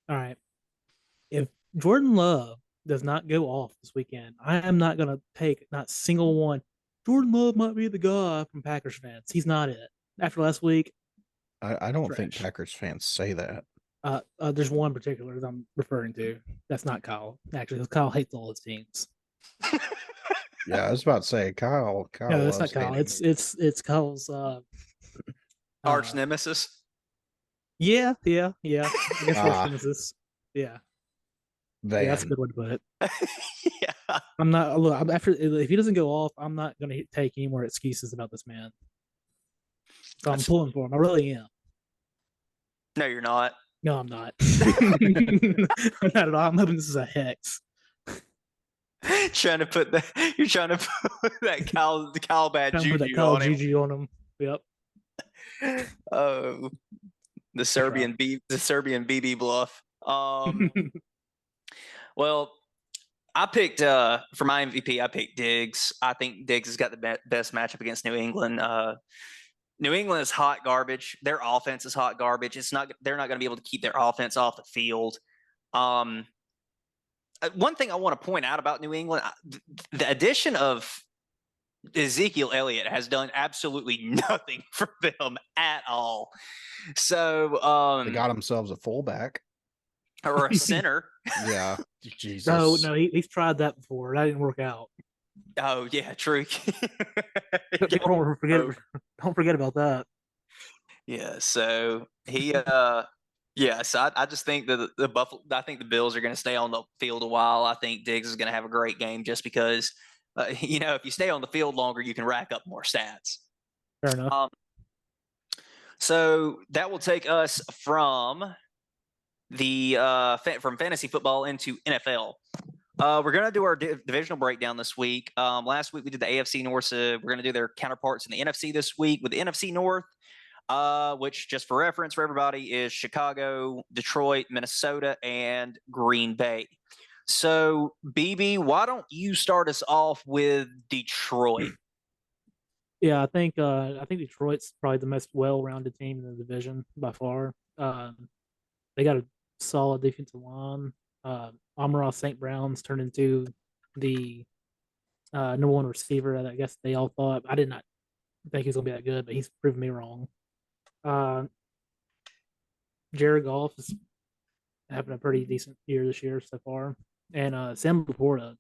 Speaker 3: All right. If Jordan Love does not go off this weekend, I am not going to take not single one. Jordan Love might be the guy from Packers fans. He's not it. After last week,
Speaker 2: I don't
Speaker 3: trash.
Speaker 2: think Packers fans say that.
Speaker 3: There's one particular that I'm referring to. That's not Kyle, actually, because Kyle hates all his teams.
Speaker 2: Yeah, I was about to say Kyle.
Speaker 3: No, that's not
Speaker 2: loves
Speaker 3: Kyle.
Speaker 2: hating.
Speaker 3: It's Kyle's
Speaker 1: Arch nemesis.
Speaker 3: Yeah. I guess arch nemesis. Yeah.
Speaker 2: Van.
Speaker 3: Yeah, that's a good way to put it.
Speaker 1: Yeah.
Speaker 3: I'm not. Look, if he doesn't go off, I'm not going to take any more excuses about this man. So I'm pulling for him. I really am.
Speaker 1: No, you're not.
Speaker 3: No, I'm not. I'm not at all. I'm hoping this is a hex.
Speaker 1: You're trying to put that Kyle bad juju
Speaker 3: that Kyle
Speaker 1: on him.
Speaker 3: juju on him. Yep.
Speaker 1: Oh, the Serbian BB bluff. Well, I picked for my MVP. I picked Diggs. I think Diggs has got the best matchup against New England. New England is hot garbage. Their offense is hot garbage. They're not going to be able to keep their offense off the field. One thing I want to point out about New England, the addition of Ezekiel Elliott has done absolutely nothing for them at all. So
Speaker 2: they got themselves a fullback
Speaker 1: or a center.
Speaker 2: Yeah, Jesus.
Speaker 3: No, he's tried that before. That didn't work out.
Speaker 1: Oh yeah, true.
Speaker 3: Don't forget about that.
Speaker 1: Yeah, so he so I just think that I think the Bills are going to stay on the field a while. I think Diggs is going to have a great game just because if you stay on the field longer, you can rack up more stats.
Speaker 3: Fair enough.
Speaker 1: So that will take us from from fantasy football into NFL. We're going to do our divisional breakdown this week. Last week we did the AFC North. So we're going to do their counterparts in the NFC this week with the NFC North, which, just for reference for everybody, is Chicago, Detroit, Minnesota, and Green Bay. So, BB, why don't you start us off with Detroit?
Speaker 3: Yeah, I think Detroit's probably the most well-rounded team in the division by far. They got a solid defensive line. Amon-Ra St. Brown's turned into the number one receiver that I guess they all thought. I did not think he was going to be that good, but he's proven me wrong. Jared Goff is having a pretty decent year this year so far. And Sam Laporta,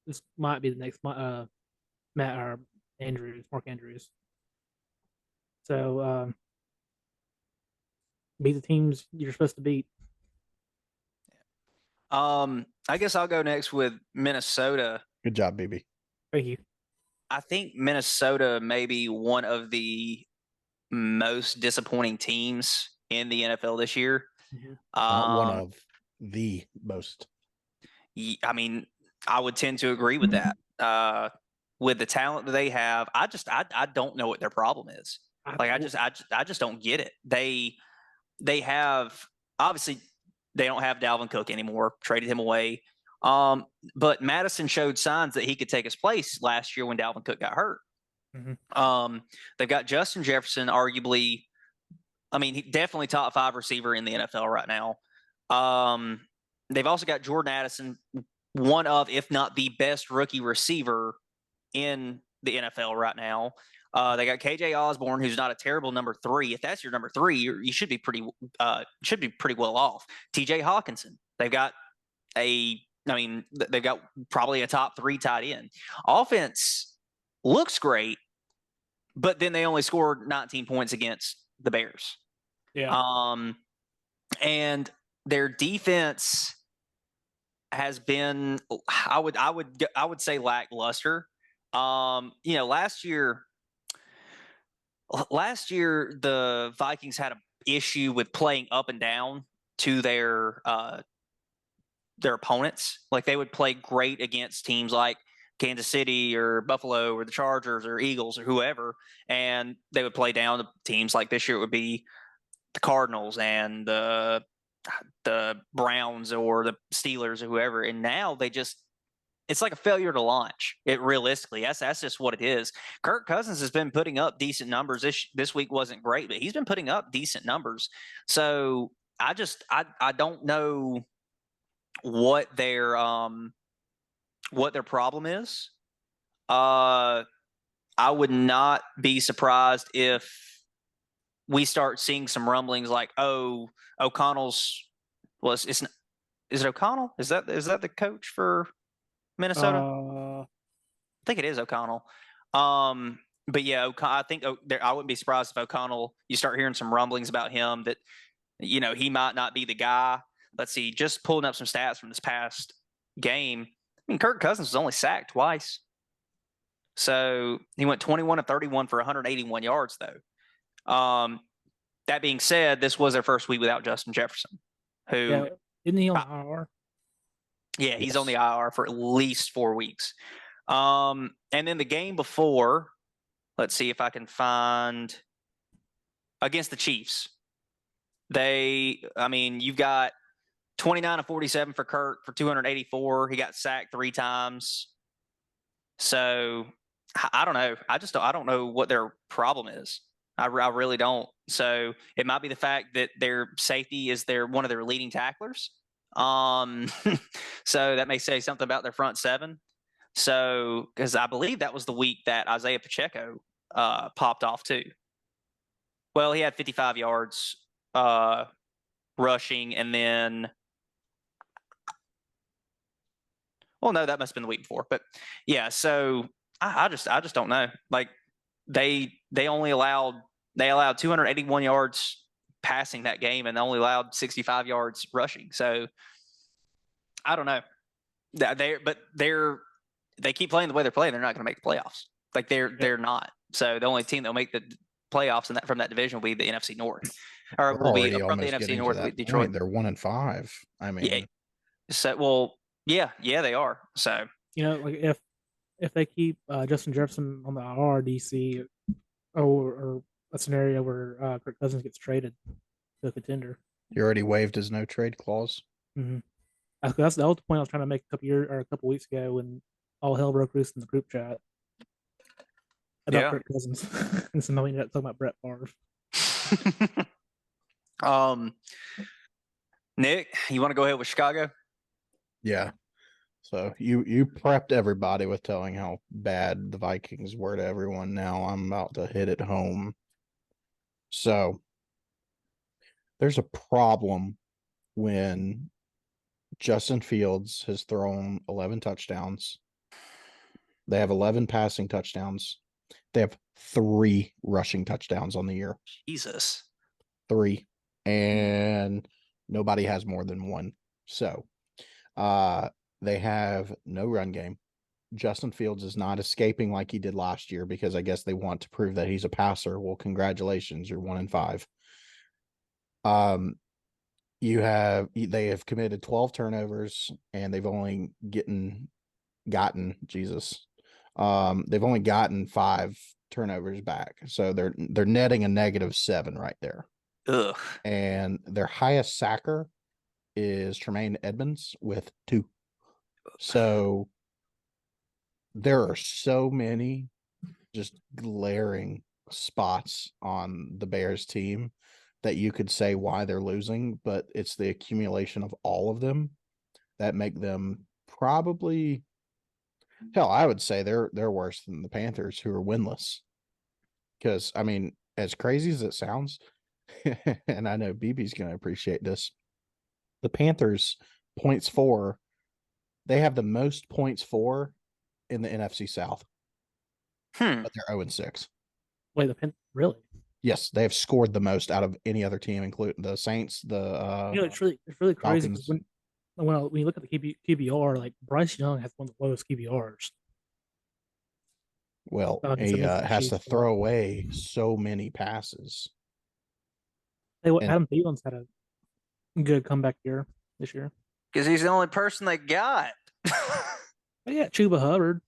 Speaker 3: this might be the next Mark Andrews. So beat the teams you're supposed to beat.
Speaker 1: I guess I'll go next with Minnesota.
Speaker 2: Good job, BB.
Speaker 3: Thank you.
Speaker 1: I think Minnesota may be one of the most disappointing teams in the NFL this year.
Speaker 3: Mm-hmm.
Speaker 2: Not one of the most.
Speaker 1: I mean, I would tend to agree with that. With the talent that they have, I don't know what their problem is. Like I just don't get it. They have, obviously they don't have Dalvin Cook anymore, traded him away. But Madison showed signs that he could take his place last year when Dalvin Cook got hurt. Mm-hmm. They've got Justin Jefferson, arguably, he definitely top 5 receiver in the NFL right now. They've also got Jordan Addison, one of, if not the best rookie receiver in the NFL right now. They got KJ Osborne, who's not a terrible number 3. If that's your number 3, you should be pretty well off. TJ Hawkinson. They've got they've got probably a top 3 tight end. Offense looks great, but then they only scored 19 points against the Bears.
Speaker 3: Yeah.
Speaker 1: And their defense has been, I would say, lackluster. Last year the Vikings had an issue with playing up and down to their opponents. Like they would play great against teams like Kansas City or Buffalo or the Chargers or Eagles or whoever, and they would play down to teams like this year it would be Cardinals and the Browns or the Steelers or whoever, and now it's like a failure to launch. It realistically, that's just what it is. Kirk Cousins has been putting up decent numbers. This week wasn't great, but he's been putting up decent numbers. So I don't know what their problem is. I would not be surprised if we start seeing some rumblings like, oh, O'Connell's is it O'Connell? Is that the coach for Minnesota?
Speaker 3: I
Speaker 1: think it is O'Connell. But yeah, I think I wouldn't be surprised if O'Connell, you start hearing some rumblings about him that, he might not be the guy. Let's see, just pulling up some stats from this past game. I mean, Kirk Cousins was only sacked twice. So he went 21 of 31 for 181 yards, though. That being said, this was their first week without Justin Jefferson, who
Speaker 3: isn't he on IR?
Speaker 1: Yeah, he's on the IR for at least 4 weeks. And then the game before, let's see if I can find against the Chiefs. You've got 29 of 47 for Kirk for 284. He got sacked 3 times. So I don't know. I don't know what their problem is. I really don't. So it might be the fact that their safety is one of their leading tacklers. So that may say something about their front seven. So because I believe that was the week that Isaiah Pacheco popped off too. Well, he had 55 yards rushing, and then no, that must have been the week before. But yeah, so I just don't know. Like they allowed 281 yards passing that game, and they only allowed 65 yards rushing. So I don't know. They keep playing the way they're playing. They're not going to make the playoffs. Like they're not. So the only team that'll make the playoffs from that division will be the NFC North, or will be from the NFC North with Detroit.
Speaker 2: They're 1-5. I mean,
Speaker 1: yeah. So yeah, they are. So
Speaker 3: like if they keep Justin Jefferson on the IR, DC, or a scenario where Kirk Cousins gets traded to a contender.
Speaker 2: He already waived his no trade clause.
Speaker 3: Mm-hmm. That's the ultimate point I was trying to make a couple weeks ago when all hell broke loose in the group chat about Kirk Cousins, and somebody ended up talking about Brett
Speaker 1: Favre. Nick, you want to go ahead with Chicago?
Speaker 2: Yeah. So you prepped everybody with telling how bad the Vikings were to everyone. Now I'm about to hit it home. So there's a problem when Justin Fields has thrown 11 touchdowns. They have 11 passing touchdowns. They have 3 rushing touchdowns on the year.
Speaker 1: Jesus.
Speaker 2: 3. And nobody has more than 1. So they have no run game. Justin Fields is not escaping like he did last year because I guess they want to prove that he's a passer. Well, congratulations, you're 1-5. They have committed 12 turnovers, and they've only gotten Jesus. They've only gotten 5 turnovers back. So they're netting a -7 right there.
Speaker 1: Ugh.
Speaker 2: And their highest sacker is Tremaine Edmonds with 2. So there are so many just glaring spots on the Bears team that you could say why they're losing, but it's the accumulation of all of them that make them probably, hell, I would say they're worse than the Panthers, who are winless. Because, I mean, as crazy as it sounds, and I know BB's going to appreciate this, the Panthers points for, they have the most points for in the NFC South. But they're 0-6.
Speaker 3: Wait, really?
Speaker 2: Yes, they have scored the most out of any other team, including the Saints.
Speaker 3: It's really crazy when you look at the QBR, like Bryce Young has one of the lowest QBRs.
Speaker 2: Well, he has to throw away so many passes.
Speaker 3: Adam Thielen's had a good comeback year this year
Speaker 1: because he's the only person they got.
Speaker 3: But yeah, Chuba Hubbard,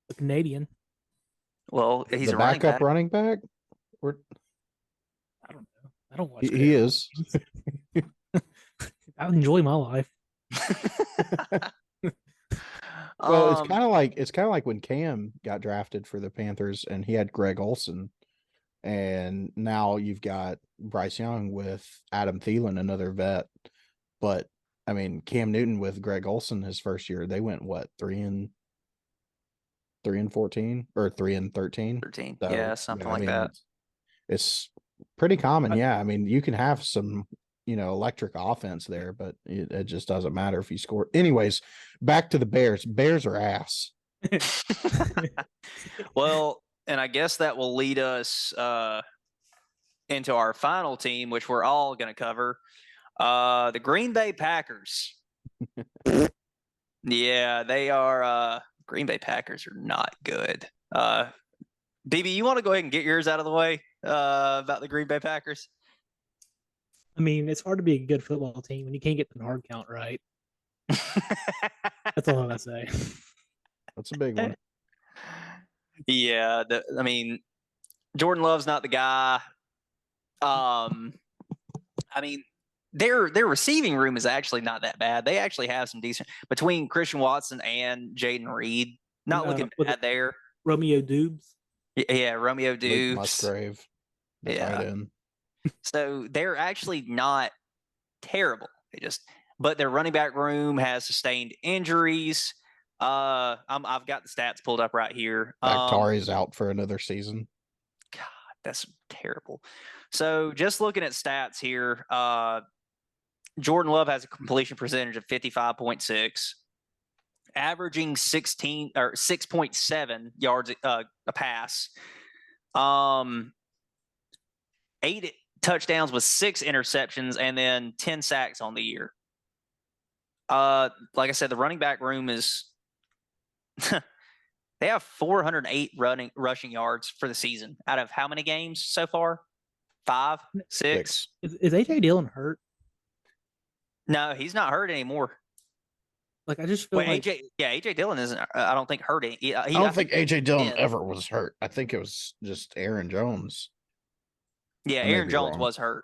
Speaker 3: the Canadian.
Speaker 1: Well, he's
Speaker 2: the backup running back.
Speaker 3: I don't know. I don't watch.
Speaker 2: He is.
Speaker 3: I enjoy my life.
Speaker 2: Well, it's kind of like when Cam got drafted for the Panthers and he had Greg Olson, and now you've got Bryce Young with Adam Thielen, another vet. But I mean, Cam Newton with Greg Olson his first year, they went what 3-14 or 3-13.
Speaker 1: 13.
Speaker 2: So,
Speaker 1: Yeah, something like that.
Speaker 2: It's pretty common. Yeah, I mean, you can have some electric offense there, but it just doesn't matter if you score. Anyways, back to the Bears. Bears are ass.
Speaker 1: Well, and I guess that will lead us into our final team, which we're all going to cover. The Green Bay Packers. Yeah, they are. Green Bay Packers are not good. BB, you want to go ahead and get yours out of the way about the Green Bay Packers?
Speaker 3: I mean, it's hard to be a good football team when you can't get the hard count right. That's all I gotta say.
Speaker 2: That's a big one.
Speaker 1: Yeah, I mean, Jordan Love's not the guy. I mean, their receiving room is actually not that bad. They actually have some decent between Christian Watson and Jaden Reed. Not looking bad there.
Speaker 3: Romeo Dubes.
Speaker 1: Yeah, Romeo Dubes.
Speaker 2: Luke Musgrave.
Speaker 1: Yeah. So they're actually not terrible. But their running back room has sustained injuries. I've got the stats pulled up right here.
Speaker 2: Bakhtiari's out for another season.
Speaker 1: God, that's terrible. So just looking at stats here, Jordan Love has a completion percentage of 55.6, averaging 6.7 yards a pass. 8 touchdowns with 6 interceptions, and then 10 sacks on the year. Like I said, the running back room is they have 408 rushing yards for the season out of how many games so far? 5, 6.
Speaker 3: Is AJ Dillon hurt?
Speaker 1: No, he's not hurt anymore.
Speaker 3: Like I just feel like
Speaker 1: AJ Dillon isn't. I don't think hurt. I
Speaker 2: don't think AJ Dillon ever was hurt. I think it was just Aaron Jones.
Speaker 1: Yeah, Aaron Jones was hurt.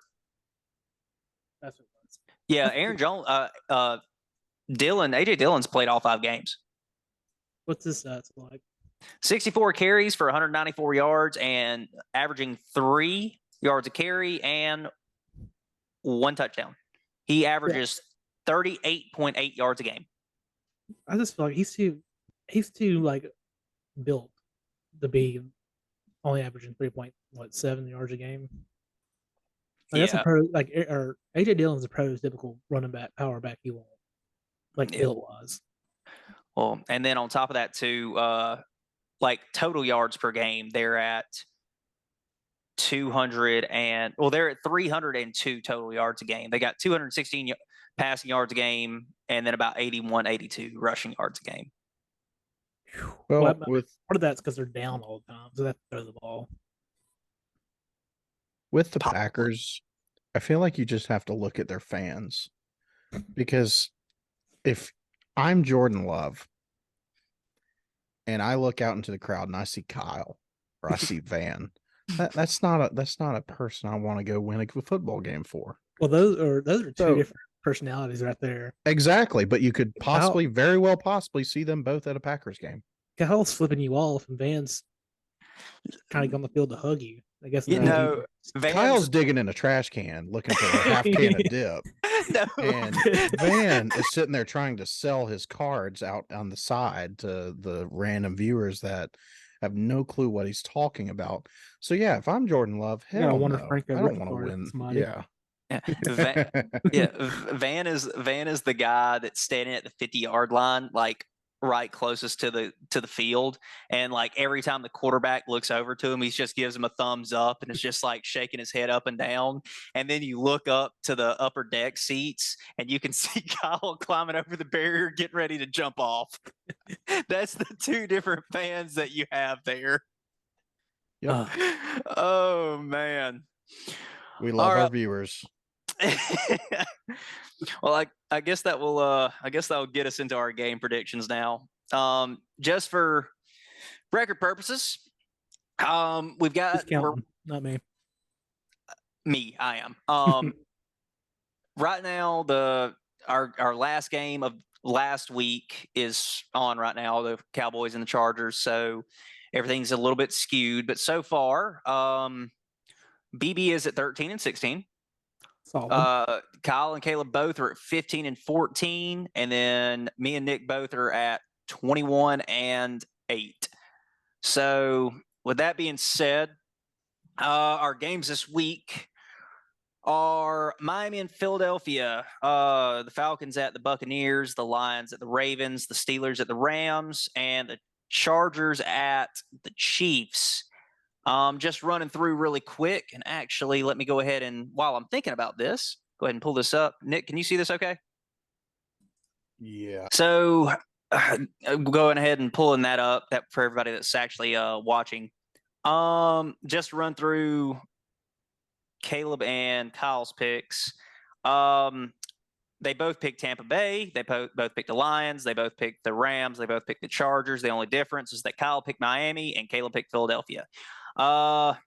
Speaker 3: That's what it was.
Speaker 1: Yeah, Aaron Jones. AJ Dillon's played all 5 games.
Speaker 3: What's his stats like?
Speaker 1: 64 carries for 194 yards and averaging 3 yards a carry and 1 touchdown. He averages 38.8 yards a game.
Speaker 3: I just feel like he's too like built to be only averaging 3.7 yards a game. Like that's a pro. Like or AJ Dillon's a prototypical running back, power back. He won't built was.
Speaker 1: Well, and then on top of that too, like total yards per game, they're at 302 total yards a game. They got 216 passing yards a game, and then about 81, 82 rushing yards a game.
Speaker 3: Well, part of that's because they're down all the time, so that's throw the ball.
Speaker 2: With the Packers, I feel like you just have to look at their fans, because if I'm Jordan Love and I look out into the crowd and I see Kyle or I see Van, that's not a person I want to go win a football game for.
Speaker 3: Well, those are two different personalities right there.
Speaker 2: Exactly, but you could very well see them both at a Packers game.
Speaker 3: Kyle's flipping you off, and Van's kind of on the field to hug you. I guess
Speaker 2: Kyle's digging in a trash can looking for a half can of dip.
Speaker 1: No.
Speaker 2: And Van is sitting there trying to sell his cards out on the side to the random viewers that have no clue what he's talking about. So yeah, if I'm Jordan Love, hell no. I don't want to win. Yeah.
Speaker 1: Van is the guy that's standing at the 50-yard line, like right closest to the field, and like every time the quarterback looks over to him, he just gives him a thumbs up, and it's just like shaking his head up and down. And then you look up to the upper deck seats, and you can see Kyle climbing over the barrier, getting ready to jump off. That's the 2 different fans that you have there.
Speaker 2: Yep.
Speaker 1: Oh man,
Speaker 2: we love our viewers.
Speaker 1: Well, I guess that will get us into our game predictions now. Just for record purposes, we've got
Speaker 3: not me.
Speaker 1: Me, I am. Right now, our last game of last week is on right now, the Cowboys and the Chargers. So everything's a little bit skewed. But so far, BB is at 13 and 16.
Speaker 3: Solid.
Speaker 1: Kyle and Caleb both are at 15 and 14. And then me and Nick both are at 21 and 8. So with that being said, our games this week are Miami and Philadelphia, the Falcons at the Buccaneers, the Lions at the Ravens, the Steelers at the Rams, and the Chargers at the Chiefs. Just running through really quick, and actually, let me go ahead and, while I'm thinking about this, go ahead and pull this up. Nick, can you see this okay?
Speaker 2: Yeah.
Speaker 1: So going ahead and pulling that up, that for everybody that's actually watching. Just run through Caleb and Kyle's picks. They both picked Tampa Bay. They both picked the Lions. They both picked the Rams. They both picked the Chargers. The only difference is that Kyle picked Miami and Caleb picked Philadelphia. I'll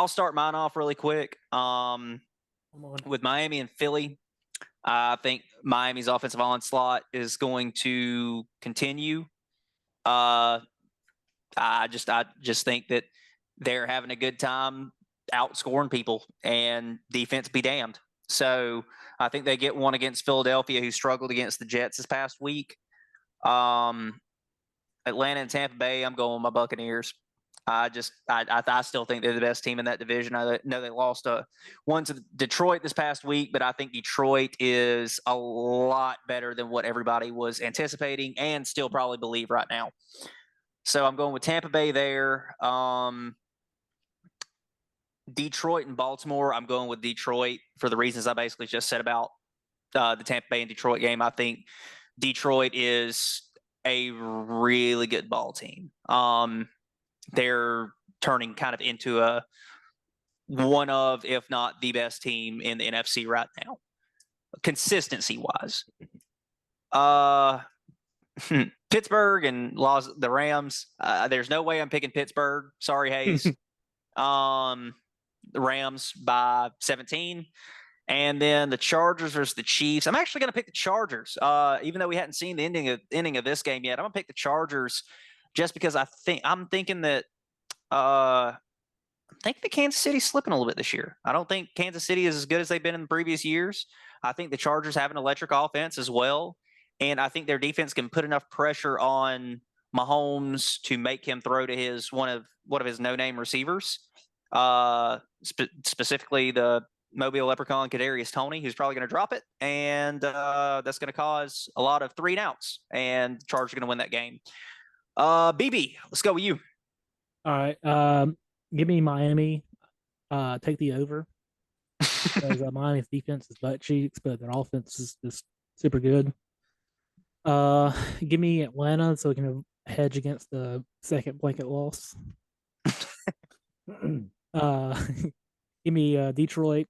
Speaker 1: start mine off really quick. With Miami and Philly, I think Miami's offensive onslaught is going to continue. I just think that they're having a good time outscoring people, and defense be damned. So I think they get one against Philadelphia, who struggled against the Jets this past week. Atlanta and Tampa Bay, I'm going with my Buccaneers. I still think they're the best team in that division. I know they lost one to Detroit this past week, but I think Detroit is a lot better than what everybody was anticipating and still probably believe right now. So I'm going with Tampa Bay there. Detroit and Baltimore, I'm going with Detroit for the reasons I basically just said about the Tampa Bay and Detroit game. I think Detroit is a really good ball team. They're turning kind of into one of, if not the best team in the NFC right now, consistency-wise. Pittsburgh and the Rams. There's no way I'm picking Pittsburgh. Sorry, Hayes. The Rams by 17. And then the Chargers versus the Chiefs. I'm actually going to pick the Chargers, even though we hadn't seen the ending of this game yet. I'm going to pick the Chargers just because I'm thinking that I think the Kansas City's slipping a little bit this year. I don't think Kansas City is as good as they've been in the previous years. I think the Chargers have an electric offense as well, and I think their defense can put enough pressure on Mahomes to make him throw to one of his no-name receivers, specifically the Mobile Leprechaun Kadarius Toney, who's probably going to drop it, and that's going to cause a lot of 3-and-outs, and the Chargers are going to win that game. BB, let's go with you.
Speaker 3: All right. Give me Miami. Take the over. Because Miami's defense is butt cheeks, but their offense is just super good. Give me Atlanta so we can hedge against the second blanket loss. Give me Detroit.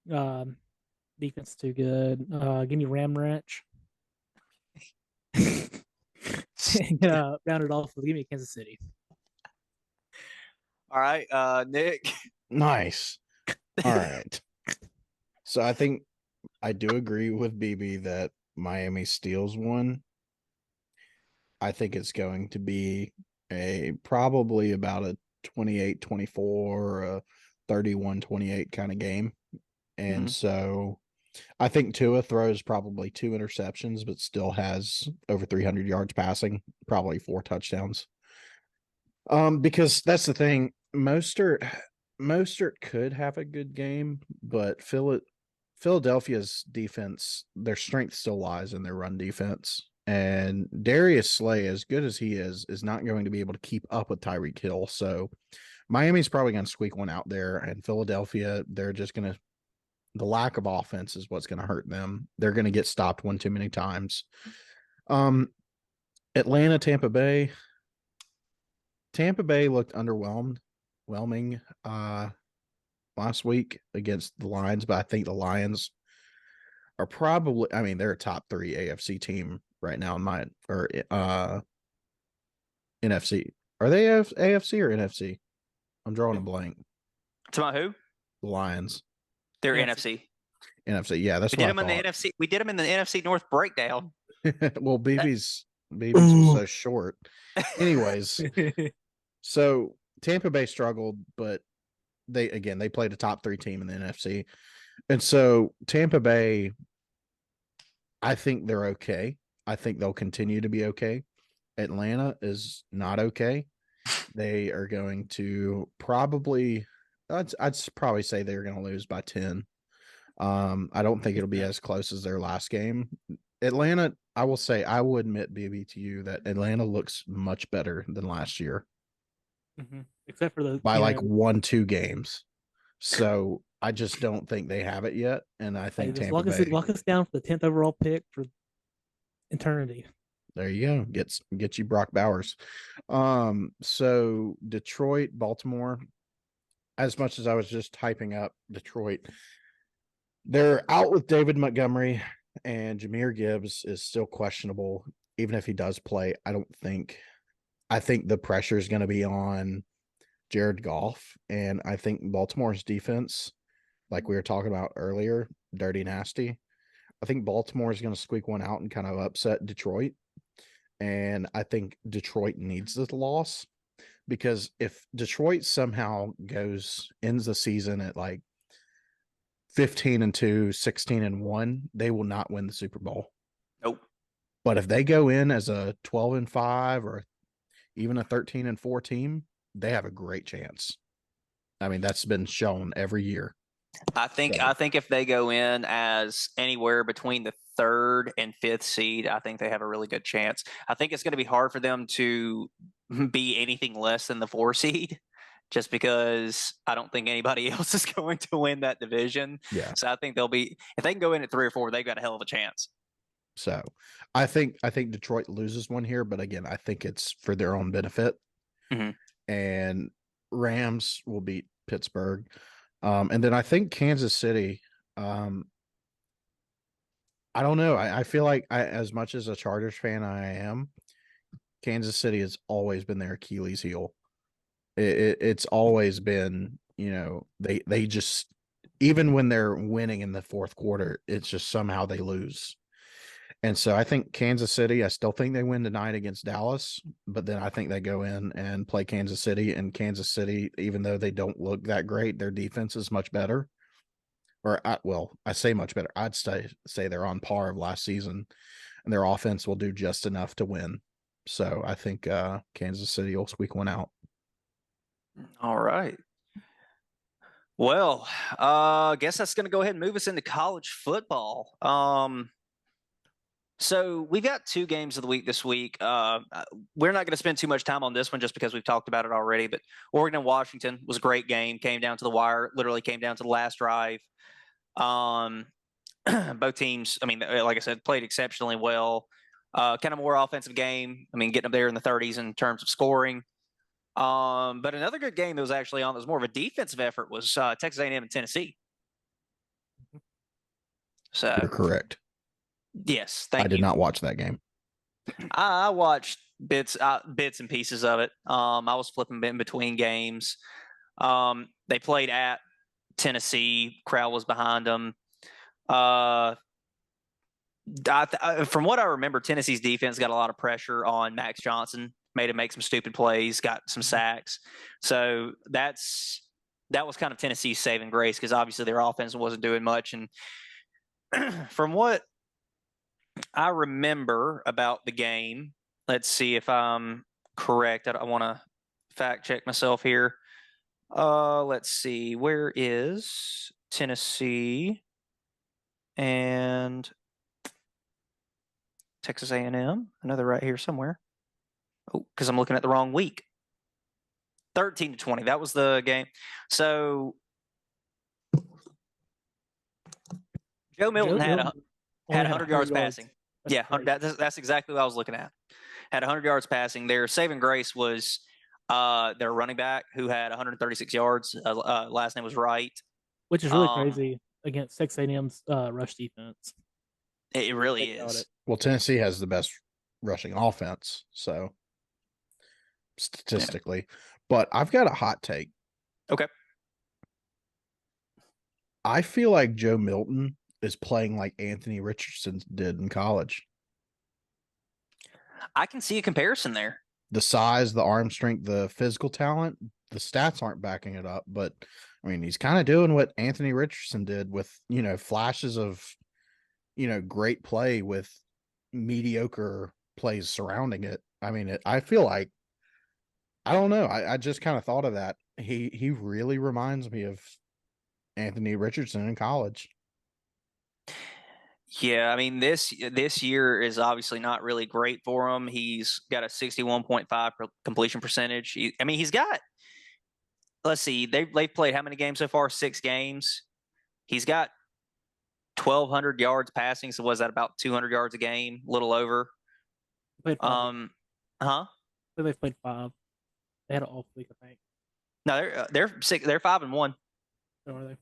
Speaker 3: Defense too good. Give me Ram Ranch. Round it off. Give me Kansas City.
Speaker 1: All right, Nick.
Speaker 2: Nice. All right. So I think I do agree with BB that Miami steals one. I think it's going to be probably about a 28-24 or a 31-28 kind of game. And so I think Tua throws probably 2 interceptions, but still has over 300 yards passing, probably 4 touchdowns. Because that's the thing. Mostert could have a good game, but Philadelphia's defense, their strength still lies in their run defense. And Darius Slay, as good as he is not going to be able to keep up with Tyreek Hill. So Miami's probably going to squeak one out there, and Philadelphia, they're just going to, the lack of offense is what's going to hurt them. They're going to get stopped one too many times. Atlanta, Tampa Bay. Tampa Bay looked underwhelming last week against the Lions, but I think the Lions are probably, I mean, they're a top 3 AFC team right now in NFC. Are they AFC or NFC? I'm drawing a blank.
Speaker 1: To my who?
Speaker 2: The Lions.
Speaker 1: They're
Speaker 3: NFC.
Speaker 1: NFC.
Speaker 2: Yeah, that's
Speaker 1: We did
Speaker 2: what
Speaker 1: them
Speaker 2: I
Speaker 1: in the
Speaker 2: thought.
Speaker 1: NFC. We did them in the NFC North breakdown.
Speaker 2: Well, BB's was so short. Anyways, so Tampa Bay struggled, but they played a top 3 team in the NFC. And so Tampa Bay, I think they're okay. I think they'll continue to be okay. Atlanta is not okay. They are going to probably, I'd probably say they're going to lose by 10. I don't think it'll be as close as their last game. Atlanta, I will say, I will admit, BB, to you that Atlanta looks much better than last year.
Speaker 3: Mm-hmm. Except for the
Speaker 2: by like 1-2 games. So I just don't think they have it yet. And I think Tampa Bay.
Speaker 3: Lock us down for the 10th overall pick for eternity.
Speaker 2: There you go. Get you Brock Bowers. So Detroit, Baltimore. As much as I was just hyping up Detroit, they're out with David Montgomery, and Jahmyr Gibbs is still questionable. Even if he does play, I think the pressure is going to be on Jared Goff, and I think Baltimore's defense, like we were talking about earlier, dirty nasty. I think Baltimore is going to squeak one out and kind of upset Detroit. And I think Detroit needs this loss, because if Detroit somehow ends the season at like 15-2, 16-1, they will not win the Super Bowl.
Speaker 1: Nope.
Speaker 2: But if they go in as a 12-5 or even a 13-4 team, they have a great chance. I mean, that's been shown every year.
Speaker 1: I think if they go in as anywhere between the 3rd and 5th seed, I think they have a really good chance. I think it's going to be hard for them to be anything less than the 4 seed, just because I don't think anybody else is going to win that division.
Speaker 2: Yeah.
Speaker 1: So I think if they can go in at 3 or 4, they've got a hell of a chance.
Speaker 2: So I think Detroit loses one here, but again, I think it's for their own benefit.
Speaker 1: Mm-hmm.
Speaker 2: And Rams will beat Pittsburgh. And then I think Kansas City, I don't know. I feel like as much as a Chargers fan I am, Kansas City has always been their Achilles heel. It's always been, they just, even when they're winning in the fourth quarter, it's just somehow they lose. And so I think Kansas City, I still think they win tonight against Dallas, but then I think they go in and play Kansas City, and Kansas City, even though they don't look that great, their defense is much better. I say much better. I'd say they're on par of last season, and their offense will do just enough to win. So I think Kansas City will squeak one out.
Speaker 1: All right. Well, I guess that's going to go ahead and move us into college football. So we've got 2 games of the week this week. We're not going to spend too much time on this one just because we've talked about it already, but Oregon and Washington was a great game. Came down to the wire, literally came down to the last drive. Both teams, I mean, like I said, played exceptionally well. Kind of more offensive game. I mean, getting up there in the 30s in terms of scoring. But another good game that was actually on that was more of a defensive effort was Texas A&M and Tennessee. So
Speaker 2: you're correct.
Speaker 1: Yes, thank you.
Speaker 2: I did not watch that game.
Speaker 1: I watched bits and pieces of it. I was flipping in between games. They played at Tennessee. Crowd was behind them. From what I remember, Tennessee's defense got a lot of pressure on Max Johnson, made him make some stupid plays, got some sacks. So that was kind of Tennessee's saving grace, because obviously their offense wasn't doing much. And from what I remember about the game, let's see if I'm correct. I want to fact check myself here. Let's see. Where is Tennessee and Texas A&M? Another right here somewhere. Oh, because I'm looking at the wrong week. 13-20. That was the game. So Joe Milton had 100 yards passing. Yeah, that's exactly what I was looking at. Had 100 yards passing. Their saving grace was their running back, who had 136 yards. Last name was Wright.
Speaker 3: Which is really crazy against Texas A&M's rush defense.
Speaker 1: It really is.
Speaker 2: Well, Tennessee has the best rushing offense, so statistically. Yeah. But I've got a hot take.
Speaker 1: Okay.
Speaker 2: I feel like Joe Milton is playing like Anthony Richardson did in college.
Speaker 1: I can see a comparison there.
Speaker 2: The size, the arm strength, the physical talent, the stats aren't backing it up, but I mean, he's kind of doing what Anthony Richardson did with, flashes of, great play with mediocre plays surrounding it. I mean, I feel like, I don't know. I just kind of thought of that. He really reminds me of Anthony Richardson in college.
Speaker 1: Yeah, I mean this year is obviously not really great for him. He's got a 61.5 completion percentage. He's got, let's see, they've played how many games so far? 6 games. He's got 1,200 yards passing. So was that about 200 yards a game? A little over.
Speaker 3: Played 5.
Speaker 1: Huh?
Speaker 3: They've played 5. They had an off week, I think.
Speaker 1: No, they're 6. They're 5-1.
Speaker 3: So are they?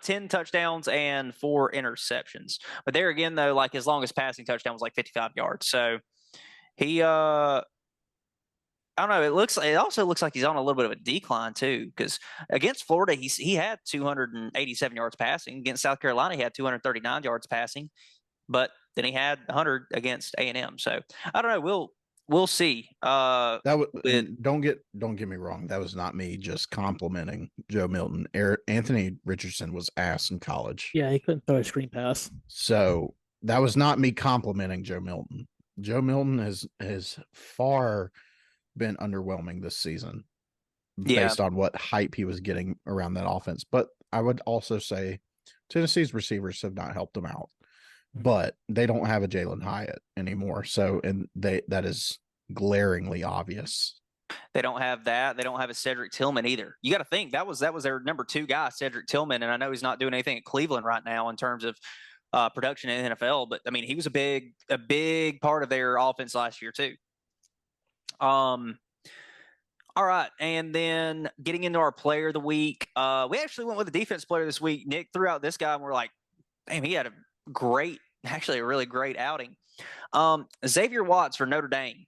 Speaker 1: 10 touchdowns and 4 interceptions. But there again, though, like his longest passing touchdown was like 55 yards. So he, I don't know. It also looks like he's on a little bit of a decline too, because against Florida, he had 287 yards passing. Against South Carolina, he had 239 yards passing, but then he had 100 against A&M. So I don't know. We'll see.
Speaker 2: Don't get me wrong. That was not me just complimenting Joe Milton. Anthony Richardson was ass in college.
Speaker 3: Yeah, he couldn't throw a screen pass.
Speaker 2: So that was not me complimenting Joe Milton. Joe Milton has far been underwhelming this season based on what hype he was getting around that offense. But I would also say Tennessee's receivers have not helped him out. But they don't have a Jalen Hyatt anymore. So, and that is glaringly obvious.
Speaker 1: They don't have that. They don't have a Cedric Tillman either. You got to think that was their number 2 guy, Cedric Tillman. And I know he's not doing anything at Cleveland right now in terms of production in the NFL, but I mean, he was a big part of their offense last year too. All right, and then getting into our player of the week, we actually went with the defense player this week. Nick threw out this guy, and we're like, damn, he had a really great outing. Xavier Watts for Notre Dame.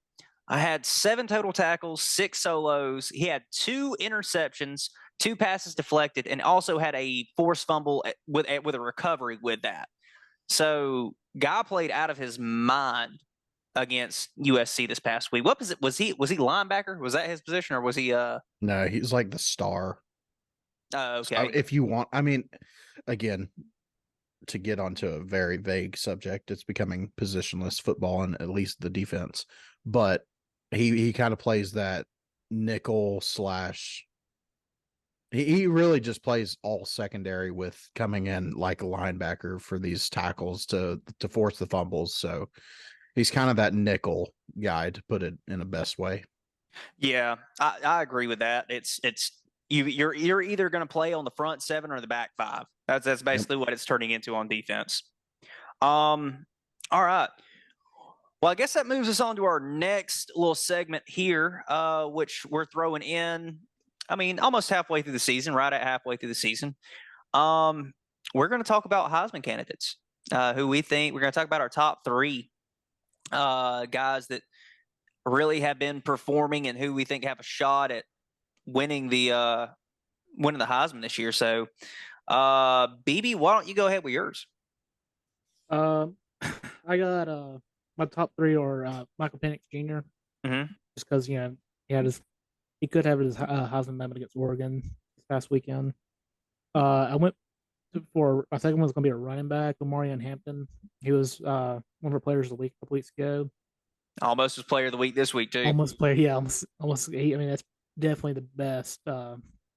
Speaker 1: I had 7 total tackles, 6 solos. He had 2 interceptions, 2 passes deflected, and also had a forced fumble with a recovery with that. So, guy played out of his mind against USC this past week. What was it? Was he linebacker? Was that his position, or was he?
Speaker 2: No, he's like the star.
Speaker 1: Okay.
Speaker 2: So if you want, I mean, again, to get onto a very vague subject, it's becoming positionless football and at least the defense. But he kind of plays that nickel slash. He really just plays all secondary with coming in like a linebacker for these tackles to force the fumbles. So he's kind of that nickel guy, to put it in a best way.
Speaker 1: Yeah, I agree with that. It's you're either going to play on the front 7 or the back 5. That's basically what it's turning into on defense. All right. Well, I guess that moves us on to our next little segment here, which we're throwing in. I mean, almost halfway through the season, right at halfway through the season. We're going to talk about Heisman candidates, who we think we're going to talk about our top 3 guys that really have been performing and who we think have a shot at winning the Heisman this year. So, BB, why don't you go ahead with yours?
Speaker 3: I got my top 3 are Michael Penix Jr. Just because he could have his Heisman moment against Oregon this past weekend. I went for my second one's going to be a running back, Omarion Hampton. He was one of our players of the week a couple weeks ago.
Speaker 1: Almost was player of the week this week too.
Speaker 3: Almost. I mean, that's definitely the best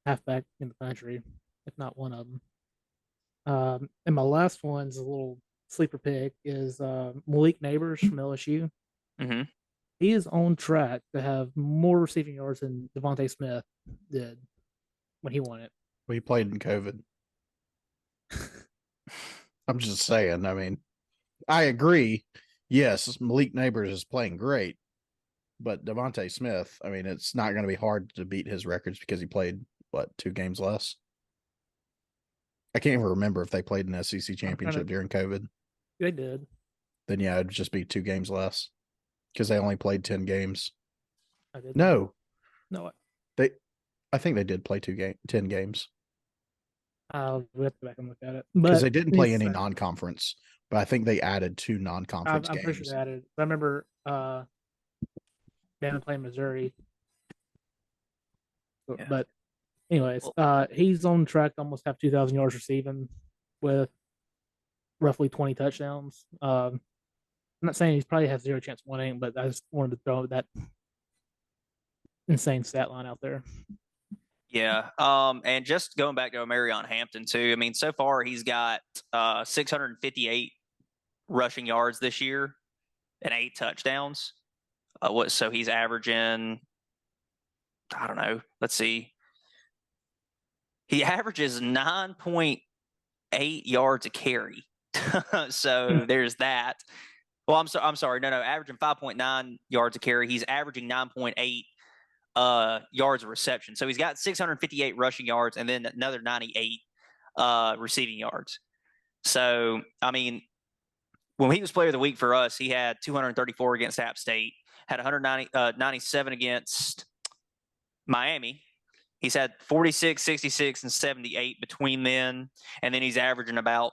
Speaker 3: halfback in the country, if not one of them. And my last one's a little sleeper pick is Malik Neighbors from LSU. He is on track to have more receiving yards than Devontae Smith did when he won it.
Speaker 2: Well, he played in COVID. I'm just saying. I mean, I agree. Yes, Malik Neighbors is playing great, but Devontae Smith, I mean, it's not going to be hard to beat his records because he played, 2 games less? I can't even remember if they played an SEC championship during COVID.
Speaker 3: They did.
Speaker 2: Then, yeah, it'd just be 2 games less because they only played 10 games.
Speaker 3: I did.
Speaker 2: No.
Speaker 3: I
Speaker 2: I think they did play 10 games.
Speaker 3: We have to go back and look at it.
Speaker 2: Because
Speaker 3: But
Speaker 2: they didn't play any
Speaker 3: he's-
Speaker 2: non-conference, but I think they added 2 non-conference
Speaker 3: I'm pretty sure
Speaker 2: games.
Speaker 3: they added. I remember Bama playing Missouri.
Speaker 1: Yeah.
Speaker 3: But anyways, he's on track to almost have 2,000 yards receiving with roughly 20 touchdowns. I'm not saying he probably has zero chance of winning, but I just wanted to throw that insane stat line out there.
Speaker 1: Yeah. And just going back to Omarion Hampton too. I mean, so far he's got 658 rushing yards this year and 8 touchdowns. So he's averaging, I don't know. Let's see. He averages 9.8 yards a carry. So there's that. Well, I'm sorry. No, averaging 5.9 yards a carry. He's averaging 9.8 yards of reception. So he's got 658 rushing yards and then another 98 receiving yards. So, I mean, when he was player of the week for us, he had 234 against App State, had 197 against Miami. He's had 46, 66, and 78 between then. And then he's averaging about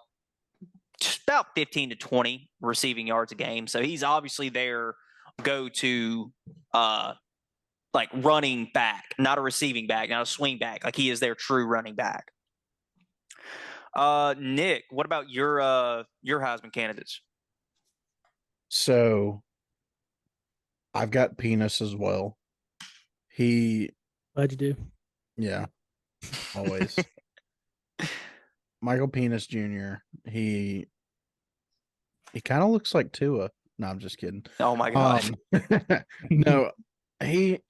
Speaker 1: 15 to 20 receiving yards a game. So he's obviously their go-to like running back, not a receiving back, not a swing back. Like he is their true running back. Nick, what about your Heisman candidates?
Speaker 2: So I've got Penis as well.
Speaker 3: What'd you do?
Speaker 2: Yeah, always. Michael Penis Jr. He kind of looks like Tua. No, I'm just kidding.
Speaker 1: Oh my gosh.
Speaker 2: No, it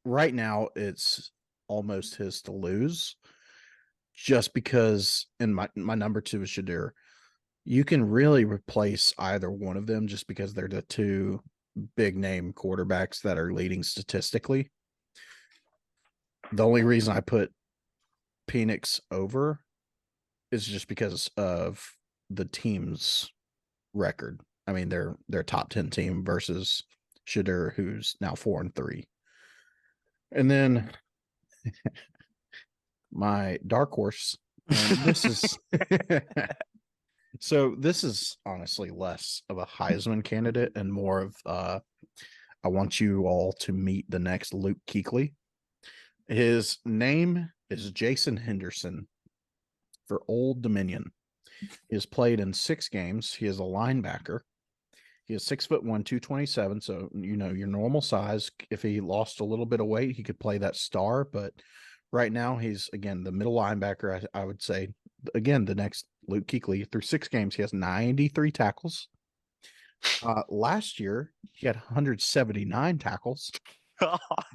Speaker 2: right now it's almost his to lose, just because. And my number 2 is Shadir. You can really replace either one of them just because they're the 2 big name quarterbacks that are leading statistically. The only reason I put Penix over is just because of the team's record. I mean, they're top 10 team versus Shadur, who's now 4-3. And then my dark horse, and this is so this is honestly less of a Heisman candidate and more of I want you all to meet the next Luke Kuechly. His name is Jason Henderson for Old Dominion. He has played in 6 games. He is a linebacker. He is 6'1", 227. So, your normal size. If he lost a little bit of weight, he could play that star. But right now, he's, again, the middle linebacker. I would say, again, the next Luke Kuechly. Through 6 games, he has 93 tackles. Last year, he had 179 tackles.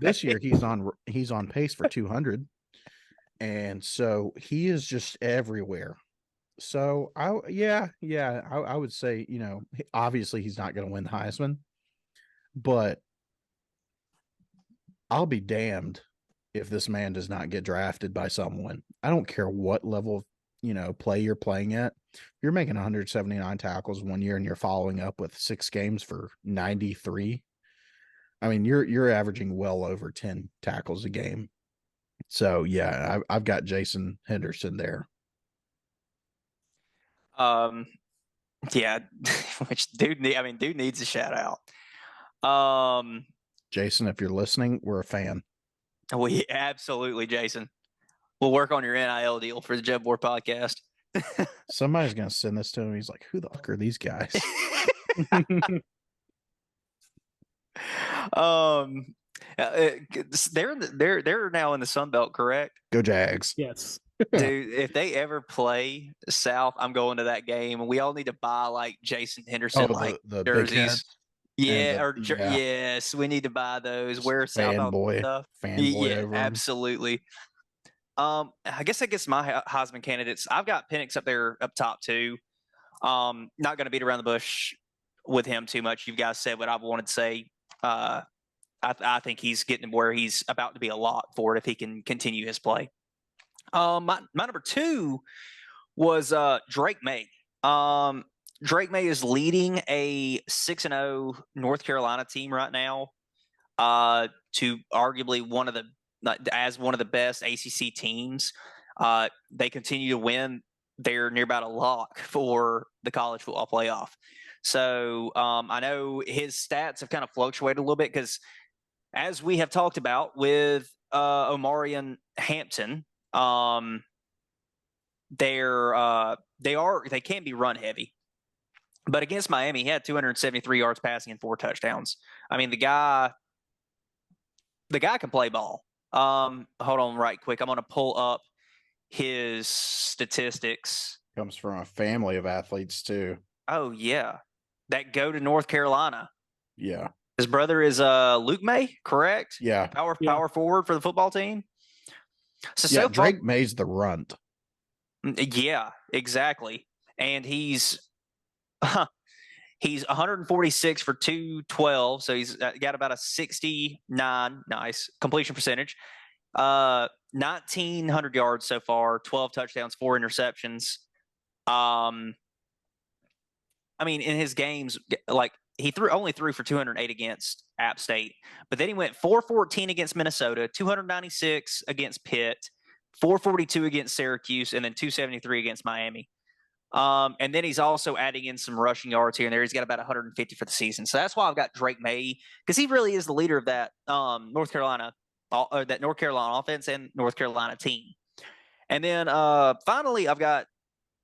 Speaker 2: This year, he's on pace for 200. And so he is just everywhere. So I would say, obviously he's not going to win the Heisman, but I'll be damned if this man does not get drafted by someone. I don't care what level of play you're playing at. You're making 179 tackles one year and you're following up with 6 games for 93. I mean, you're averaging well over 10 tackles a game. So yeah, I've got Jason Henderson there.
Speaker 1: Yeah, which dude needs a shout out.
Speaker 2: Jason, if you're listening, we're a fan.
Speaker 1: Absolutely, Jason. We'll work on your NIL deal for the Jeb Board podcast.
Speaker 2: Somebody's gonna send this to him. He's like, "Who the fuck are these guys?"
Speaker 1: They're now in the Sun Belt, correct?
Speaker 2: Go Jags.
Speaker 3: Yes.
Speaker 1: Dude, if they ever play South, I'm going to that game, and we all need to buy like Jason Henderson
Speaker 2: the
Speaker 1: jerseys. Yeah,
Speaker 2: yeah.
Speaker 1: Yes, we need to buy those. Wear South
Speaker 2: fanboy
Speaker 1: stuff.
Speaker 2: Fanboy over
Speaker 1: absolutely. I guess my Heisman candidates. I've got Penix up top too. Not going to beat around the bush with him too much. You guys said what I wanted to say. I think he's getting where he's about to be a lot for it if he can continue his play. My number 2 was Drake May. Drake May is leading a 6-0 North Carolina team right now to arguably one of the best ACC teams. they continue to win. They're near about a lock for the college football playoff. So I know his stats have kind of fluctuated a little bit because, as we have talked about with Omarion Hampton, they can be run heavy. But against Miami, he had 273 yards passing and 4 touchdowns. I mean, the guy can play ball. Hold on right quick. I'm going to pull up his statistics.
Speaker 2: Comes from a family of athletes too.
Speaker 1: Oh, yeah. That go to North Carolina.
Speaker 2: Yeah.
Speaker 1: His brother is Luke May, correct?
Speaker 2: Yeah.
Speaker 1: Power forward for the football team.
Speaker 2: So Drake May's the runt.
Speaker 1: Yeah, exactly. And he's 146 for 212, so he's got about a 69 nice completion percentage. 1,900 yards so far, 12 touchdowns, 4 interceptions. I mean, in his games, like he only threw for 208 against App State, but then he went 414 against Minnesota, 296 against Pitt, 442 against Syracuse, and then 273 against Miami. And then he's also adding in some rushing yards here and there. He's got about 150 for the season. So that's why I've got Drake May, because he really is the leader of that North Carolina offense and North Carolina team. And then finally, I've got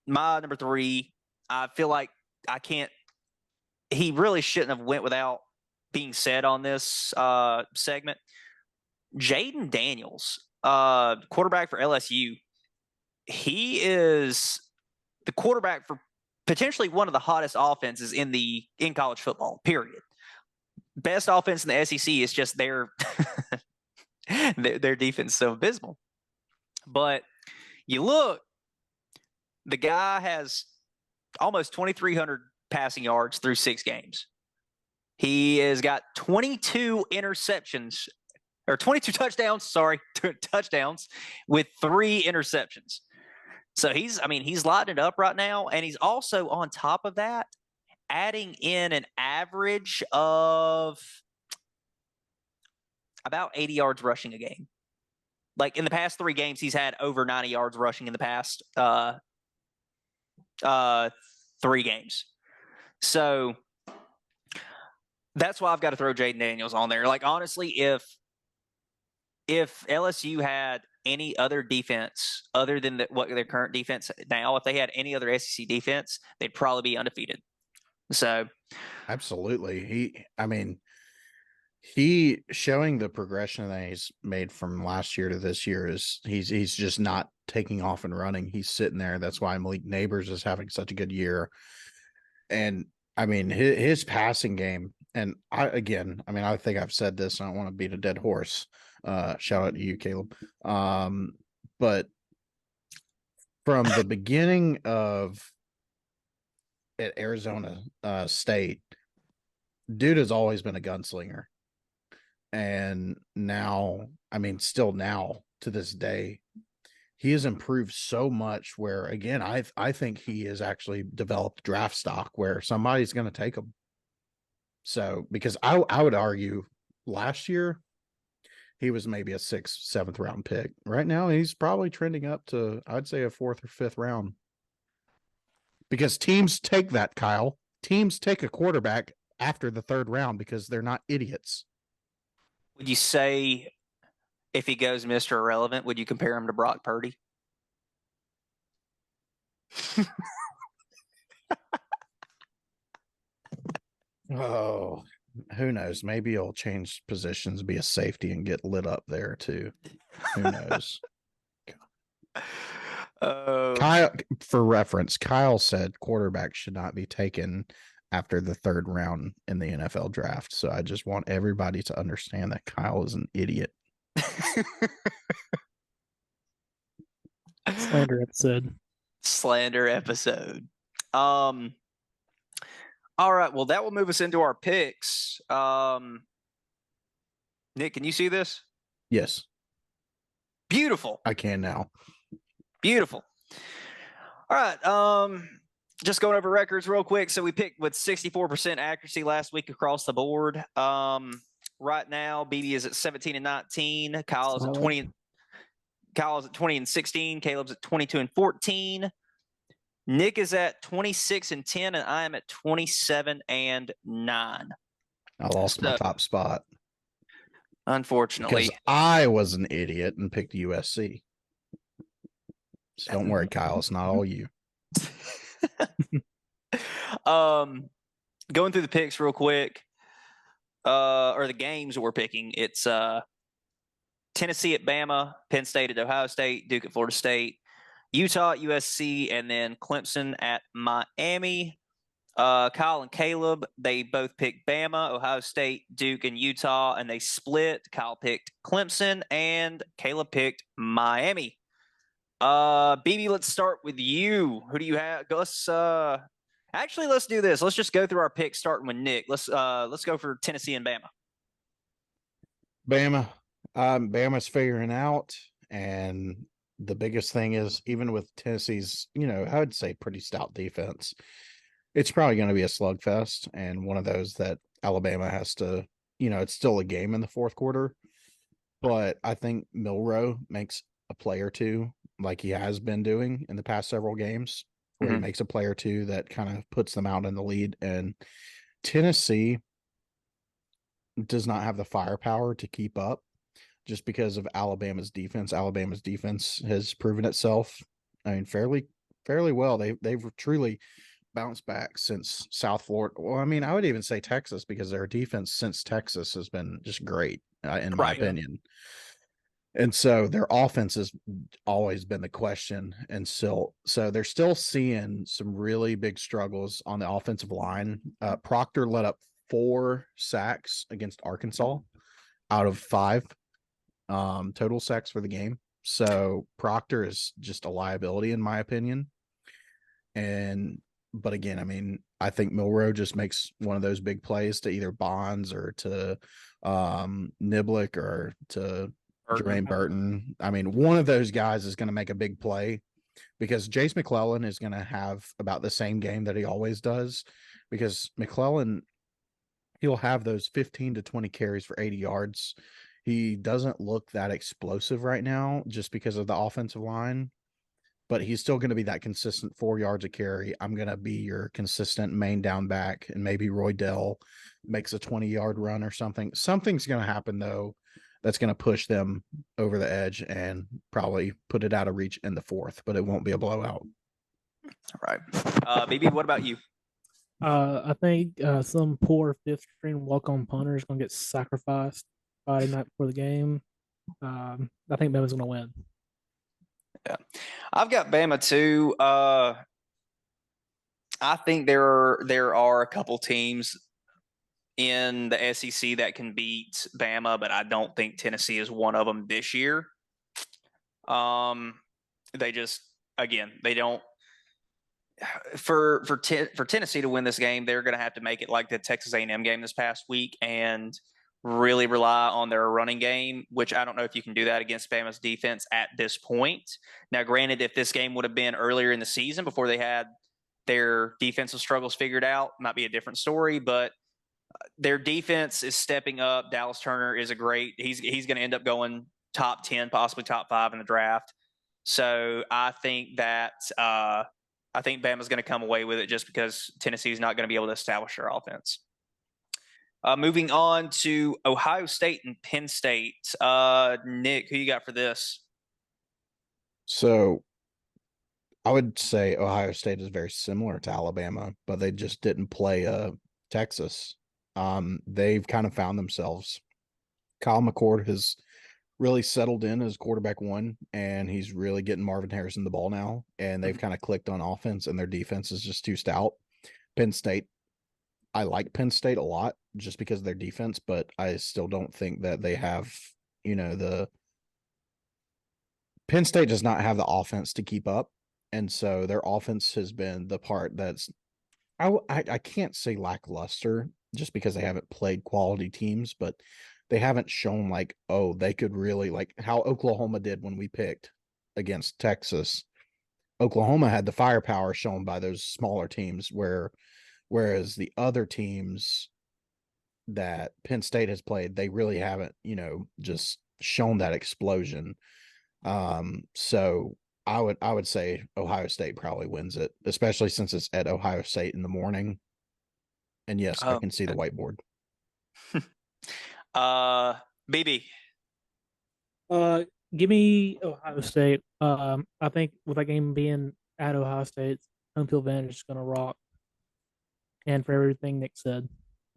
Speaker 1: my number 3. I feel like he really shouldn't have went without being said on this segment. Jaden Daniels, quarterback for LSU. He is the quarterback for potentially one of the hottest offenses in college football, period. Best offense in the SEC is just their defense is so abysmal. But you look, the guy has almost 2,300 passing yards through 6 games. He has got 22 interceptions, or 22 touchdowns, touchdowns with 3 interceptions. So he's lighting it up right now. And he's also, on top of that, adding in an average of about 80 yards rushing a game. Like in the past 3 games, he's had over 90 yards rushing in the past 3 games. So that's why I've got to throw Jaden Daniels on there. Like, honestly, if LSU had any other defense other than what their current defense now, if they had any other SEC defense, they'd probably be undefeated. So
Speaker 2: absolutely. He showing the progression that he's made from last year to this year is he's just not taking off and running. He's sitting there. That's why Malik Neighbors is having such a good year. And I mean, his passing game, and I think I've said this, I don't want to beat a dead horse. Shout out to you, Caleb. But from the beginning at Arizona State, dude has always been a gunslinger. And now, still now to this day, he has improved so much where, again, I think he has actually developed draft stock where somebody's going to take him. So, because I would argue last year, he was maybe a 6th, 7th round pick. Right now, he's probably trending up to, I'd say, a 4th or 5th round. Because teams take that, Kyle. Teams take a quarterback after the 3rd round because they're not idiots.
Speaker 1: Would you say, if he goes Mr. Irrelevant, would you compare him to Brock Purdy?
Speaker 2: Oh, who knows? Maybe he'll change positions, be a safety, and get lit up there too. Who knows? Kyle, for reference, Kyle said quarterbacks should not be taken after the 3rd round in the NFL draft. So I just want everybody to understand that Kyle is an idiot.
Speaker 3: Slander episode.
Speaker 1: All right. Well, that will move us into our picks. Nick, can you see this?
Speaker 2: Yes.
Speaker 1: Beautiful.
Speaker 2: I can now.
Speaker 1: Beautiful. All right. Just going over records real quick. So we picked with 64% accuracy last week across the board. Right now, BB is at 17-19. Kyle is at 20. Kyle's at 20-16. Caleb's at 22-14. Nick is at 26-10, and I am at 27-9.
Speaker 2: I lost my top spot.
Speaker 1: Unfortunately.
Speaker 2: Because I was an idiot and picked USC. So don't worry, Kyle. It's not all you.
Speaker 1: Going through the picks real quick, or the games that we're picking. It's Tennessee at Bama, Penn State at Ohio State, Duke at Florida State, Utah at USC, and then Clemson at Miami. Kyle and Caleb, they both picked Bama, Ohio State, Duke, and Utah, and they split. Kyle picked Clemson, and Caleb picked Miami. BB, let's start with you. Who do you have? Let's actually let's do this. Let's just go through our picks, starting with Nick. Let's go for Tennessee and Bama.
Speaker 2: Bama. Bama's figuring out, and the biggest thing is, even with Tennessee's, I would say pretty stout defense, it's probably going to be a slugfest, and one of those that Alabama has to, it's still a game in the fourth quarter, but I think Milroe makes a play or two, like he has been doing in the past several games, where he makes a play or two that kind of puts them out in the lead. And Tennessee does not have the firepower to keep up, just because of Alabama's defense. Alabama's defense has proven itself, fairly well. They've truly bounced back since South Florida. Well, I would even say Texas, because their defense since Texas has been just great, in my opinion. And so their offense has always been the question. And so they're still seeing some really big struggles on the offensive line. Proctor let up 4 sacks against Arkansas out of 5 total sacks for the game. So Proctor is just a liability, in my opinion. But again, I think Milroe just makes one of those big plays to either Bonds or to Niblick or to Jermaine Burton. One of those guys is going to make a big play, because Jace McClellan is going to have about the same game that he always does, because McClellan, he'll have those 15 to 20 carries for 80 yards. He doesn't look that explosive right now just because of the offensive line, but he's still going to be that consistent 4 yards a carry. I'm going to be your consistent main down back, and maybe Roy Dell makes a 20-yard run or something. Something's going to happen, though, that's going to push them over the edge and probably put it out of reach in the fourth, but it won't be a blowout.
Speaker 1: All right. BB, what about you?
Speaker 3: I think some poor fifth-string walk-on punter is going to get sacrificed Friday night before the game. I think Bama's going to win.
Speaker 1: Yeah, I've got Bama too. I think there are a couple teams in the SEC that can beat Bama, but I don't think Tennessee is one of them this year. They just, again, they don't. For Tennessee to win this game, they're going to have to make it like the Texas A&M game this past week and really rely on their running game, which I don't know if you can do that against Bama's defense at this point. Now, granted, if this game would have been earlier in the season before they had their defensive struggles figured out, might be a different story, but their defense is stepping up. Dallas Turner is he's going to end up going top 10, possibly top 5 in the draft. So I think that Bama's going to come away with it, just because Tennessee's not going to be able to establish their offense. Moving on to Ohio State and Penn State. Nick, who you got for this?
Speaker 2: So I would say Ohio State is very similar to Alabama, but they just didn't play Texas. They've kind of found themselves. Kyle McCord has really settled in as quarterback 1, and he's really getting Marvin Harrison the ball now, and they've kind of clicked on offense, and their defense is just too stout. Penn State, I like Penn State a lot just because of their defense, but I still don't think that they have, the Penn State does not have the offense to keep up. And so their offense has been the part that's, I can't say lackluster just because they haven't played quality teams, but they haven't shown like, oh, they could really, like how Oklahoma did when we picked against Texas. Oklahoma had the firepower shown by those smaller teams, whereas the other teams that Penn State has played, they really haven't, just shown that explosion. So I would say Ohio State probably wins it, especially since it's at Ohio State in the morning. And yes, I
Speaker 1: Oh,
Speaker 2: can see the whiteboard.
Speaker 1: BB.
Speaker 3: Give me Ohio State. I think with that game being at Ohio State, home field advantage is going to rock. And for everything Nick said,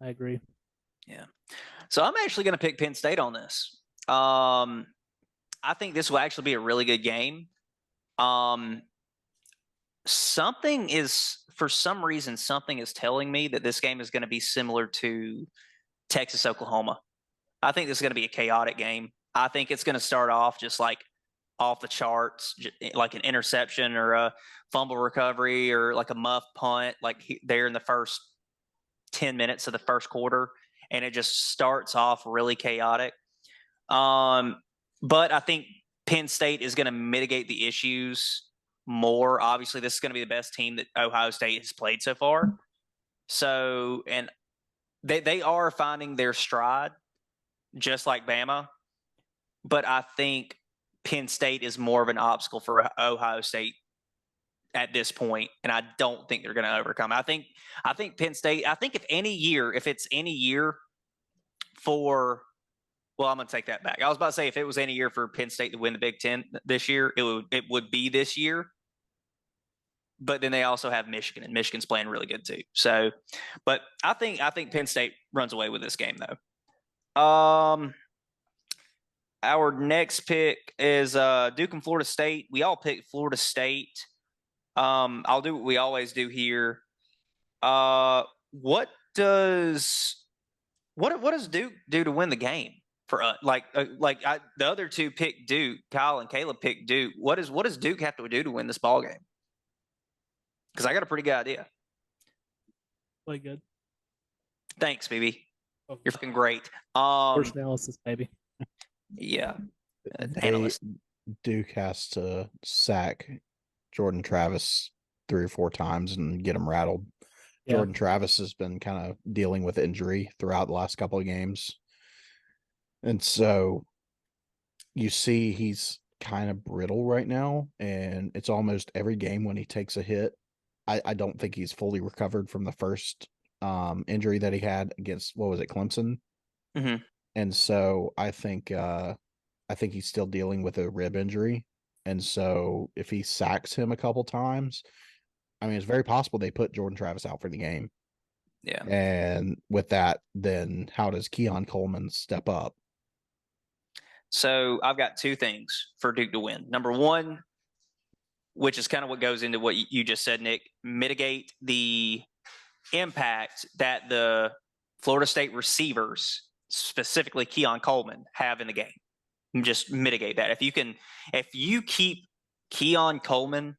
Speaker 3: I agree.
Speaker 1: Yeah. So I'm actually going to pick Penn State on this. I think this will actually be a really good game. For some reason, something is telling me that this game is going to be similar to Texas, Oklahoma. I think this is going to be a chaotic game. I think it's going to start off just like off the charts, like an interception or a fumble recovery or like a muff punt, like there in the first 10 minutes of the first quarter. And it just starts off really chaotic. But I think Penn State is going to mitigate the issues more. Obviously, this is going to be the best team that Ohio State has played so far. So, and they are finding their stride, just like Bama. But I think Penn State is more of an obstacle for Ohio State at this point, and I don't think they're going to overcome. I think Penn State. I think if it's any year for, well, I'm going to take that back. I was about to say if it was any year for Penn State to win the Big Ten this year, it would be this year. But then they also have Michigan, and Michigan's playing really good too. So, but I think Penn State runs away with this game though. Our next pick is Duke and Florida State. We all picked Florida State. I'll do what we always do here. What does Duke do to win the game for us? The other two picked Duke. Kyle and Caleb picked Duke. What does Duke have to do to win this ball game? Because I got a pretty good idea.
Speaker 3: Play good.
Speaker 1: Thanks, BB.
Speaker 3: Okay.
Speaker 1: You're fucking great.
Speaker 3: First analysis, baby.
Speaker 1: Yeah. Analyst.
Speaker 2: Duke has to sack Jordan Travis 3 or 4 times and get him rattled. Yeah. Jordan Travis has been kind of dealing with injury throughout the last couple of games. And so you see he's kind of brittle right now, and it's almost every game when he takes a hit. I don't think he's fully recovered from the first injury that he had against, what was it, Clemson?
Speaker 1: Mm-hmm.
Speaker 2: And so I think he's still dealing with a rib injury. And so if he sacks him a couple times, I mean, it's very possible they put Jordan Travis out for the game.
Speaker 1: Yeah.
Speaker 2: And with that, then how does Keon Coleman step up?
Speaker 1: So I've got 2 things for Duke to win. Number one, which is kind of what goes into what you just said, Nick, mitigate the impact that the Florida State receivers, specifically Keon Coleman, have in the game. Just mitigate that. If you keep Keon Coleman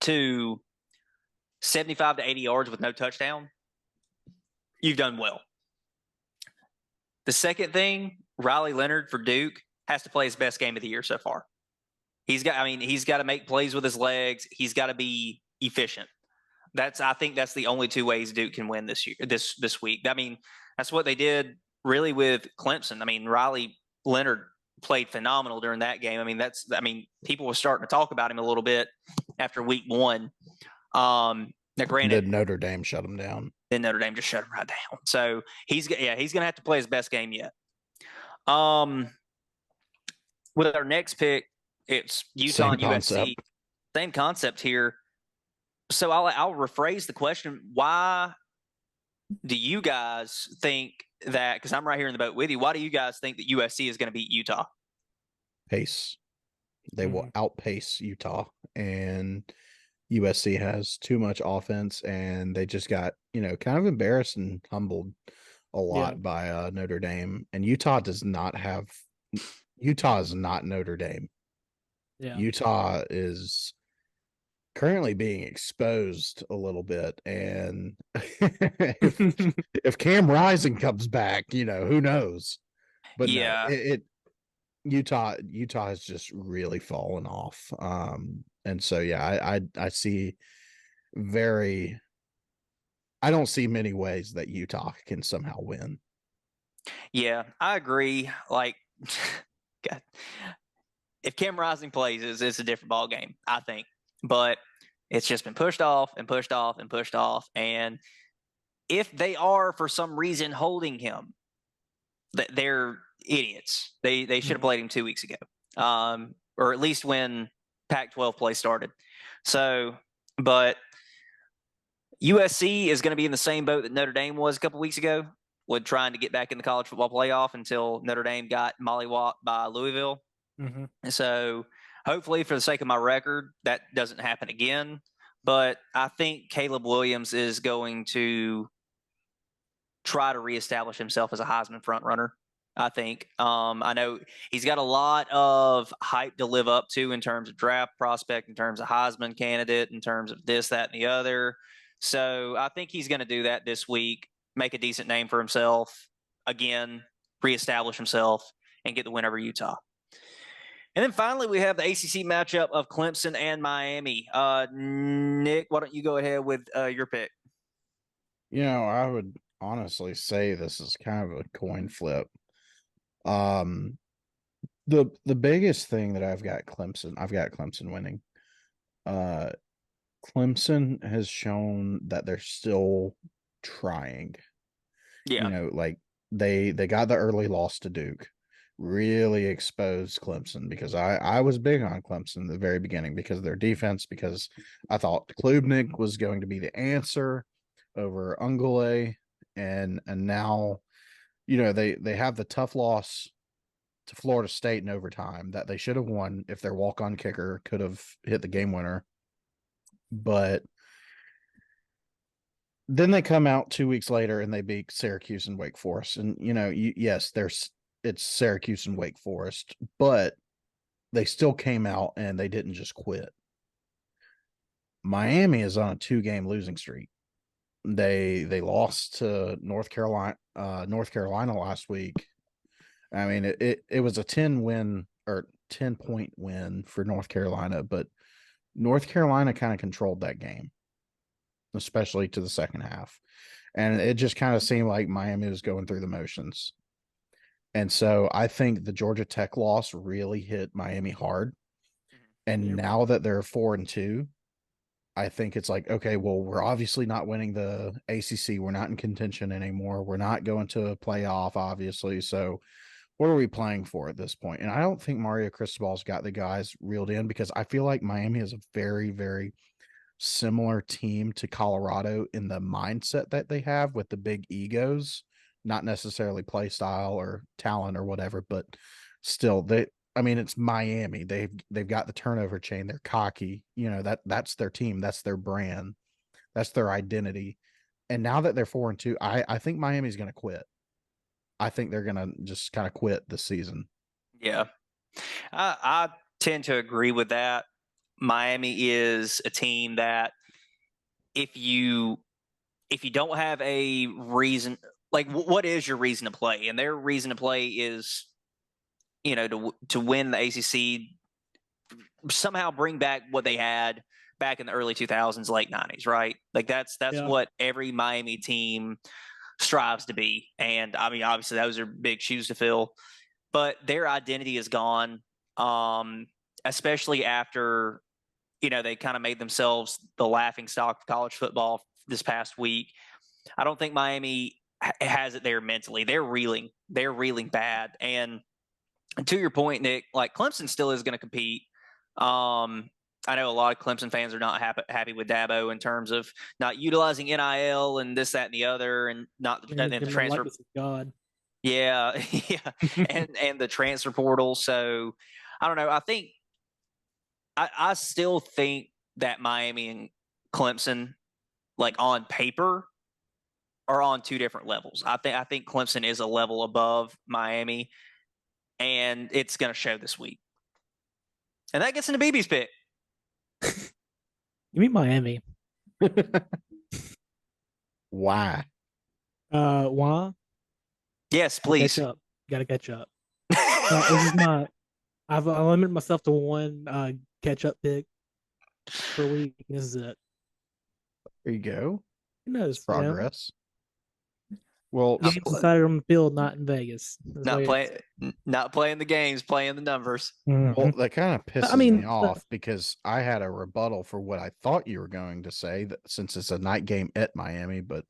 Speaker 1: to 75 to 80 yards with no touchdown, you've done well. The second thing, Riley Leonard for Duke has to play his best game of the year so far. He's got to make plays with his legs. He's got to be efficient. I think that's the only 2 ways Duke can win this year, this week. I mean, that's what they did really with Clemson. I mean, Riley Leonard played phenomenal during that game. I mean, people were starting to talk about him a little bit after week 1. Now, granted,
Speaker 2: did Notre Dame shut him down?
Speaker 1: Then Notre Dame just shut him right down. So he's going to have to play his best game yet. With our next pick, it's Utah and USC. Same concept here. So I'll rephrase the question. Why do you guys think that, because I'm right here in the boat with you, why do you guys think that USC is going to beat Utah?
Speaker 2: Pace. They will outpace Utah, and USC has too much offense, and they just got, kind of embarrassed and humbled a lot by Notre Dame. And Utah is not Notre Dame. Yeah. Utah is currently being exposed a little bit, and if Cam Rising comes back, who knows? But yeah, no, Utah has just really fallen off. And so I see I don't see many ways that Utah can somehow win.
Speaker 1: Yeah, I agree. Like, God, if Cam Rising plays, it's a different ball game, I think. But it's just been pushed off and pushed off and pushed off. And if they are for some reason holding him, they're idiots. They should have played him 2 weeks ago, or at least when Pac-12 play started. So, but USC is going to be in the same boat that Notre Dame was a couple weeks ago, with trying to get back in the college football playoff until Notre Dame got mollywopped by Louisville.
Speaker 3: Mm-hmm.
Speaker 1: And so hopefully, for the sake of my record, that doesn't happen again. But I think Caleb Williams is going to try to reestablish himself as a Heisman frontrunner. I think. I know he's got a lot of hype to live up to in terms of draft prospect, in terms of Heisman candidate, in terms of this, that, and the other. So I think he's going to do that this week, make a decent name for himself, again, reestablish himself, and get the win over Utah. And then finally, we have the ACC matchup of Clemson and Miami. Nick, why don't you go ahead with your pick?
Speaker 2: I would honestly say this is kind of a coin flip. The biggest thing that I've got Clemson winning. Clemson has shown that they're still trying.
Speaker 1: Yeah.
Speaker 2: Like they got the early loss to Duke, really exposed Clemson, because I was big on Clemson at the very beginning because of their defense, because I thought Klubnik was going to be the answer over Ungule, and now they have the tough loss to Florida State in overtime that they should have won if their walk-on kicker could have hit the game winner. But then they come out 2 weeks later and they beat Syracuse and Wake Forest. And, yes, it's Syracuse and Wake Forest, but they still came out and they didn't just quit. Miami is on a 2-game losing streak. They lost to North Carolina last week. I mean, it was a 10-point win for North Carolina, but North Carolina kind of controlled that game, especially to the second half. And it just kind of seemed like Miami was going through the motions. And so I think the Georgia Tech loss really hit Miami hard. And now that they're 4-2, I think it's like, okay, well, we're obviously not winning the ACC. We're not in contention anymore. We're not going to a playoff, obviously. So what are we playing for at this point? And I don't think Mario Cristobal's got the guys reeled in, because I feel like Miami is a very, very similar team to Colorado in the mindset that they have with the big egos, not necessarily play style or talent or whatever, but still it's Miami. They've got the turnover chain. They're cocky. That's their team. That's their brand. That's their identity. And now that they're 4-2, I think Miami's going to quit. I think they're going to just kind of quit this season.
Speaker 1: Yeah. I tend to agree with that. Miami is a team that if you don't have a reason, like what is your reason to play? And their reason to play is, to win the ACC, somehow bring back what they had back in the early 2000s, late 90s, right? Like that's what every Miami team strives to be. And I mean, obviously those are big shoes to fill, but their identity is gone. Especially after, they kind of made themselves the laughing stock of college football this past week. I don't think Miami has it there mentally. They're reeling bad. And to your point, Nick, like Clemson still is going to compete. I know a lot of Clemson fans are not happy with Dabo in terms of not utilizing NIL and this, that, and the other, and not and the transfer.
Speaker 3: God.
Speaker 1: Yeah, yeah, and the transfer portal. So I don't know. I think I still think that Miami and Clemson, like on paper, are on two different levels. I think Clemson is a level above Miami, and it's going to show this week. And that gets into BB's pick.
Speaker 3: You mean Miami?
Speaker 2: Why?
Speaker 3: Why?
Speaker 1: Yes, please.
Speaker 3: Catch up. Got to catch up. This is my. I limited myself to one catch up pick per week. This is it.
Speaker 2: There you go.
Speaker 3: Who knows?
Speaker 2: Progress. Well,
Speaker 3: games decided on the field, not in Vegas.
Speaker 1: Not playing the games, playing the numbers.
Speaker 2: well, that kind of pisses
Speaker 3: I mean,
Speaker 2: me off because I had a rebuttal for what I thought you were going to say, that since it's a night game at Miami, but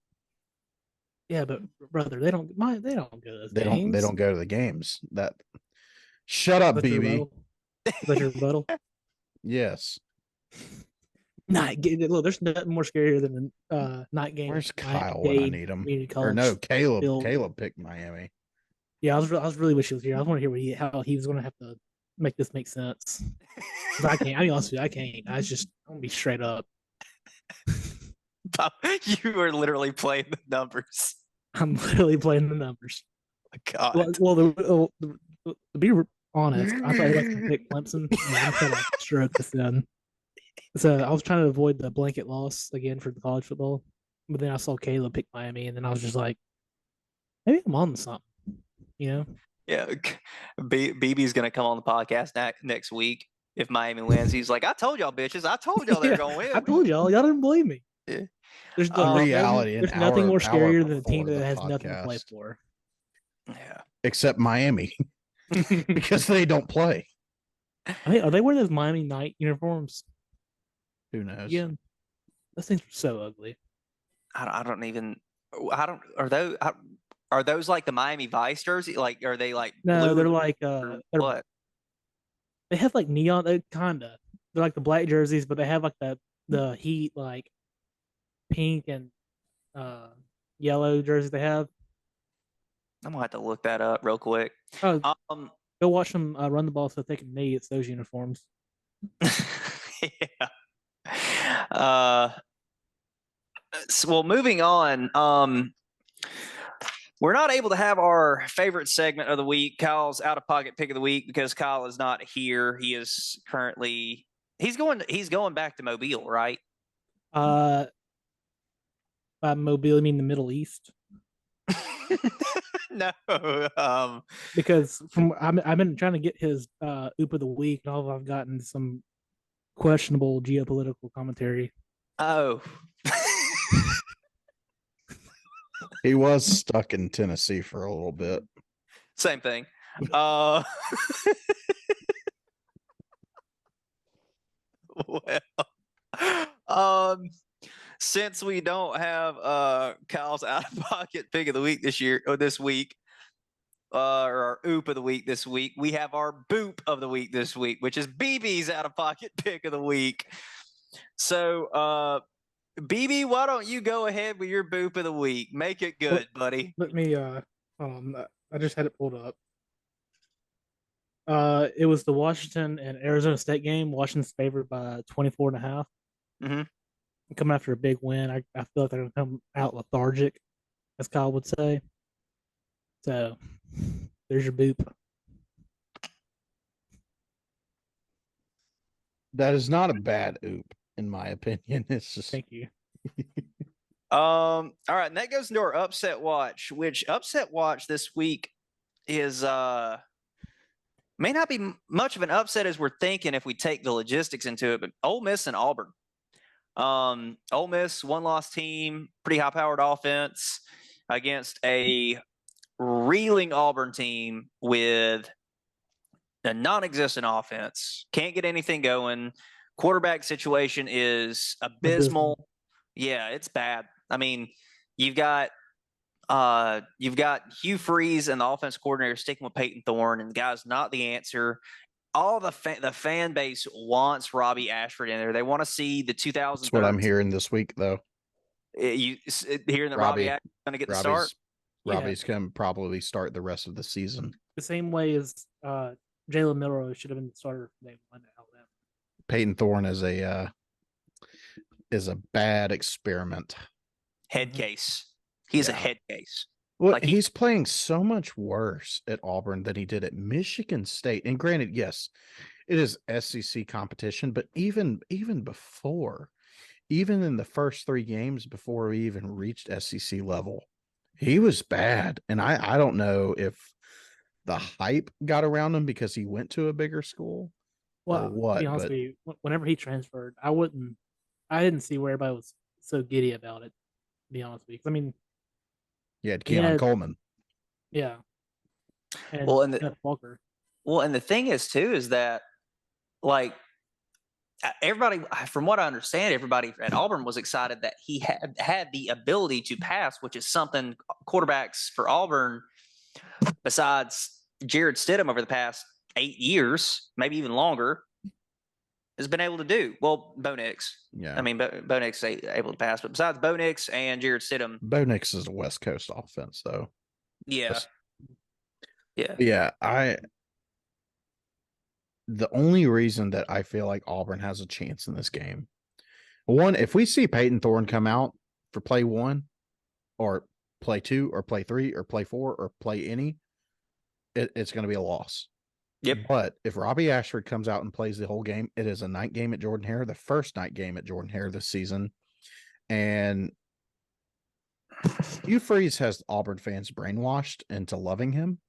Speaker 3: yeah, but brother, they don't go to those
Speaker 2: they
Speaker 3: games.
Speaker 2: don't go to the games. Shut up,
Speaker 3: Is that your
Speaker 2: BB.
Speaker 3: rebuttal? Is that your rebuttal?
Speaker 2: Yes.
Speaker 3: Look, there's nothing more scarier than night game.
Speaker 2: Where's
Speaker 3: Miami
Speaker 2: Kyle when I
Speaker 3: Dade
Speaker 2: need him?
Speaker 3: Community
Speaker 2: Or
Speaker 3: College
Speaker 2: no, Caleb.
Speaker 3: field.
Speaker 2: Caleb picked Miami.
Speaker 3: Yeah, I was really wish he was here. I want to hear how he was going to have to make this make sense. I can't. I'll be honest with you, I can't. I'm gonna be straight up.
Speaker 1: You were literally playing the numbers.
Speaker 3: I'm literally playing the numbers.
Speaker 1: God.
Speaker 3: Well, to be honest, I thought he was going to pick Clemson. I'm trying to stroke this in. So I was trying to avoid the blanket loss again for the college football, but then I saw Caleb pick Miami, and then I was just like, maybe I'm on something, you know?
Speaker 1: Yeah, BB's gonna come on the podcast next week if Miami wins. He's like, I told y'all, bitches. I told y'all they're gonna win.
Speaker 3: I told y'all didn't believe me.
Speaker 1: Yeah.
Speaker 3: There's
Speaker 2: reality.
Speaker 3: There's nothing more scarier than a team
Speaker 2: before
Speaker 3: that
Speaker 2: the
Speaker 3: has nothing to play
Speaker 2: podcast.
Speaker 3: for.
Speaker 1: Yeah.
Speaker 2: Except Miami, because they don't play.
Speaker 3: I mean, are they wearing those Miami night uniforms?
Speaker 2: Who knows?
Speaker 3: Again, those things are so ugly.
Speaker 1: I don't. Are those like the Miami Vice jersey? Like, are they like
Speaker 3: No,
Speaker 1: blue
Speaker 3: they're like
Speaker 1: what?
Speaker 3: they have like neon. They're like the black jerseys, but they have like the Heat like pink and yellow jerseys they have.
Speaker 1: I'm gonna have to look that up real quick.
Speaker 3: Oh, go watch them run the ball so they can knee. It's those uniforms.
Speaker 1: Yeah. Well, moving on. We're not able to have our favorite segment of the week, Kyle's out of pocket pick of the week, because Kyle is not here. He is currently he's going back to Mobile, right?
Speaker 3: By Mobile, I mean the Middle East.
Speaker 1: No.
Speaker 3: Because I've been trying to get his oop of the week, and all I've gotten some questionable geopolitical commentary.
Speaker 1: Oh.
Speaker 2: He was stuck in Tennessee for a little bit.
Speaker 1: Same thing. Well, since we don't have Kyle's out of pocket pick of the week this week, or our oop of the week this week, we have our boop of the week this week, which is BB's out of pocket pick of the week. So, BB, why don't you go ahead with your boop of the week? Make it good, buddy.
Speaker 3: Let me I just had it pulled up. It was the Washington and Arizona State game. Washington's favored by 24.5.
Speaker 1: Mm-hmm.
Speaker 3: Coming after a big win, I feel like they're gonna come out lethargic, as Kyle would say. So there's your boop.
Speaker 2: That is not a bad oop, in my opinion. It's just
Speaker 3: Thank you.
Speaker 1: All right, and that goes into our upset watch, which upset watch this week is may not be much of an upset as we're thinking if we take the logistics into it, but Ole Miss and Auburn. Ole Miss, one-loss team, pretty high-powered offense against a reeling Auburn team with a non-existent offense. Can't get anything going. Quarterback situation is abysmal. Yeah, it's bad. I mean, you've got Hugh Freeze and the offense coordinator sticking with Peyton Thorne, and the guy's not the answer. All the fan base wants Robbie Ashford in there. They want to see the 2000.
Speaker 2: That's what I'm hearing this week, though.
Speaker 1: You hearing that Robbie Ashford's going to get the start?
Speaker 2: Robbie's going to probably start the rest of the season.
Speaker 3: The same way as Jalen Milroe should have been the starter for day one at Alabama.
Speaker 2: Peyton Thorne is a bad experiment.
Speaker 1: Head case. He's a head case.
Speaker 2: Well, like he's playing so much worse at Auburn than he did at Michigan State. And granted, yes, it is SEC competition, but even before, even in the first 3 games before we even reached SEC level, he was bad. And I don't know if the hype got around him because he went to a bigger school.
Speaker 3: Well, to be honest with you, whenever he transferred, I didn't see where everybody was so giddy about it, to be honest with you. I mean,
Speaker 2: You had
Speaker 3: He
Speaker 2: Keon
Speaker 3: had-
Speaker 2: Coleman.
Speaker 3: Yeah. And
Speaker 1: Well, and
Speaker 3: Jeff Walker.
Speaker 1: Well, and the thing is too is that like everybody, from what I understand, everybody at Auburn was excited that he had the ability to pass, which is something quarterbacks for Auburn, besides Jared Stidham over the past 8 years, maybe even longer, has been able to do. Well, Bo Nix.
Speaker 2: Yeah.
Speaker 1: I mean, Bo Nix is able to pass, but besides Bo Nix and Jared Stidham.
Speaker 2: Bo Nix is a West Coast offense, though.
Speaker 1: Yeah. Yeah.
Speaker 2: Yeah. The only reason that I feel like Auburn has a chance in this game, one, if we see Peyton Thorne come out for play 1 or play 2 or play 3 or play 4 or play any, it's going to be a loss.
Speaker 1: Yep.
Speaker 2: But if Robbie Ashford comes out and plays the whole game, it is a night game at Jordan-Hare, the first night game at Jordan-Hare this season. And Hugh Freeze has Auburn fans brainwashed into loving him.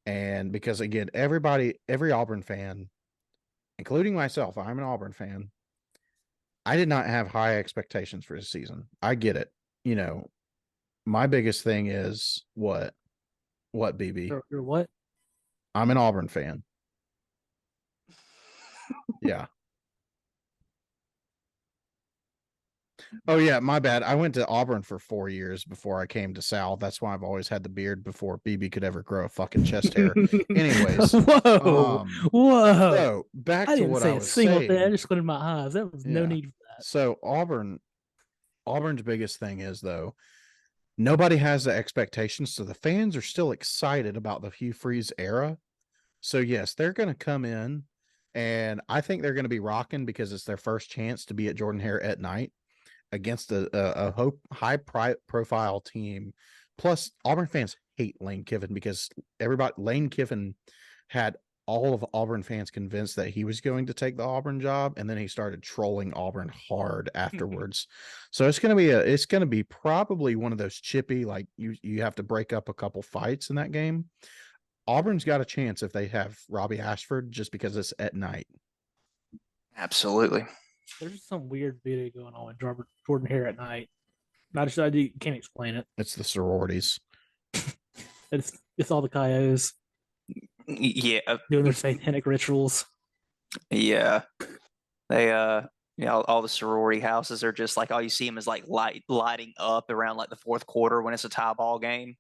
Speaker 2: And because, again, every Auburn fan, including myself, I'm an Auburn fan. I did not have high expectations for this season. I get it. You know, my biggest thing is what, BB?
Speaker 3: You're what?
Speaker 2: I'm an Auburn fan. Yeah. Oh, yeah, my bad. I went to Auburn for 4 years before I came to Sal. That's why I've always had the beard before BB could ever grow a fucking chest hair. Anyways.
Speaker 3: Whoa.
Speaker 2: So, back
Speaker 3: I
Speaker 2: to
Speaker 3: didn't
Speaker 2: what
Speaker 3: say
Speaker 2: I
Speaker 3: a
Speaker 2: was
Speaker 3: single
Speaker 2: saying.
Speaker 3: thing. I just squinted my eyes. There was no
Speaker 2: Yeah.
Speaker 3: need for that.
Speaker 2: So, Auburn's biggest thing is, though, nobody has the expectations, so the fans are still excited about the Hugh Freeze era. So, yes, they're going to come in, and I think they're going to be rocking because it's their first chance to be at Jordan-Hare at night against a high-profile team. Plus, Auburn fans hate Lane Kiffin because Lane Kiffin had all of Auburn fans convinced that he was going to take the Auburn job, and then he started trolling Auburn hard afterwards. So it's going to be probably one of those chippy, like you have to break up a couple fights in that game. Auburn's got a chance if they have Robbie Ashford, just because it's at night.
Speaker 1: Absolutely.
Speaker 3: There's just some weird video going on with Jordan-Hare at night. I can't explain it.
Speaker 2: It's the sororities.
Speaker 3: It's all the Coyotes
Speaker 1: Yeah.
Speaker 3: doing their satanic rituals.
Speaker 1: Yeah. They all the sorority houses are just like, all you see them is like lighting up around like the fourth quarter when it's a tie ball game.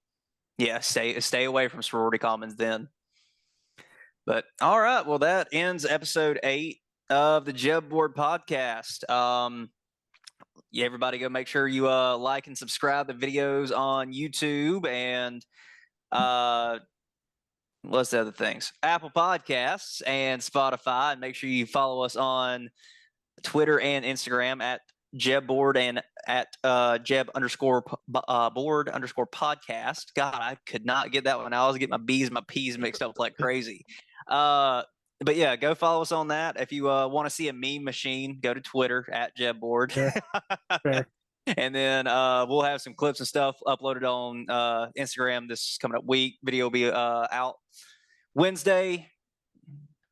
Speaker 1: Yeah, stay away from sorority commons then. But all right, well, that ends episode 8 of the JEB Board podcast. Yeah, everybody go make sure you like and subscribe the videos on YouTube and what's the other things? Apple Podcasts and Spotify. And make sure you follow us on Twitter and Instagram at JEBboard and at Jeb_board_podcast. God, I could not get that one. I was getting my B's and my P's mixed up like crazy. But yeah, go follow us on that. If you want to see a meme machine, go to Twitter at JEBboard.
Speaker 3: Fair.
Speaker 1: And then we'll have some clips and stuff uploaded on Instagram this coming up week. Video will be out Wednesday.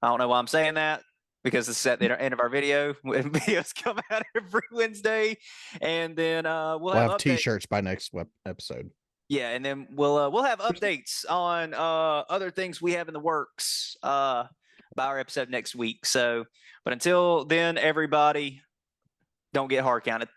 Speaker 1: I don't know why I'm saying that, because it's at the end of our video. Videos come out every Wednesday. And then we'll have
Speaker 2: T-shirts by next episode.
Speaker 1: Yeah, and then we'll have updates on other things we have in the works by our episode next week. So, but until then, everybody, don't get hard counted.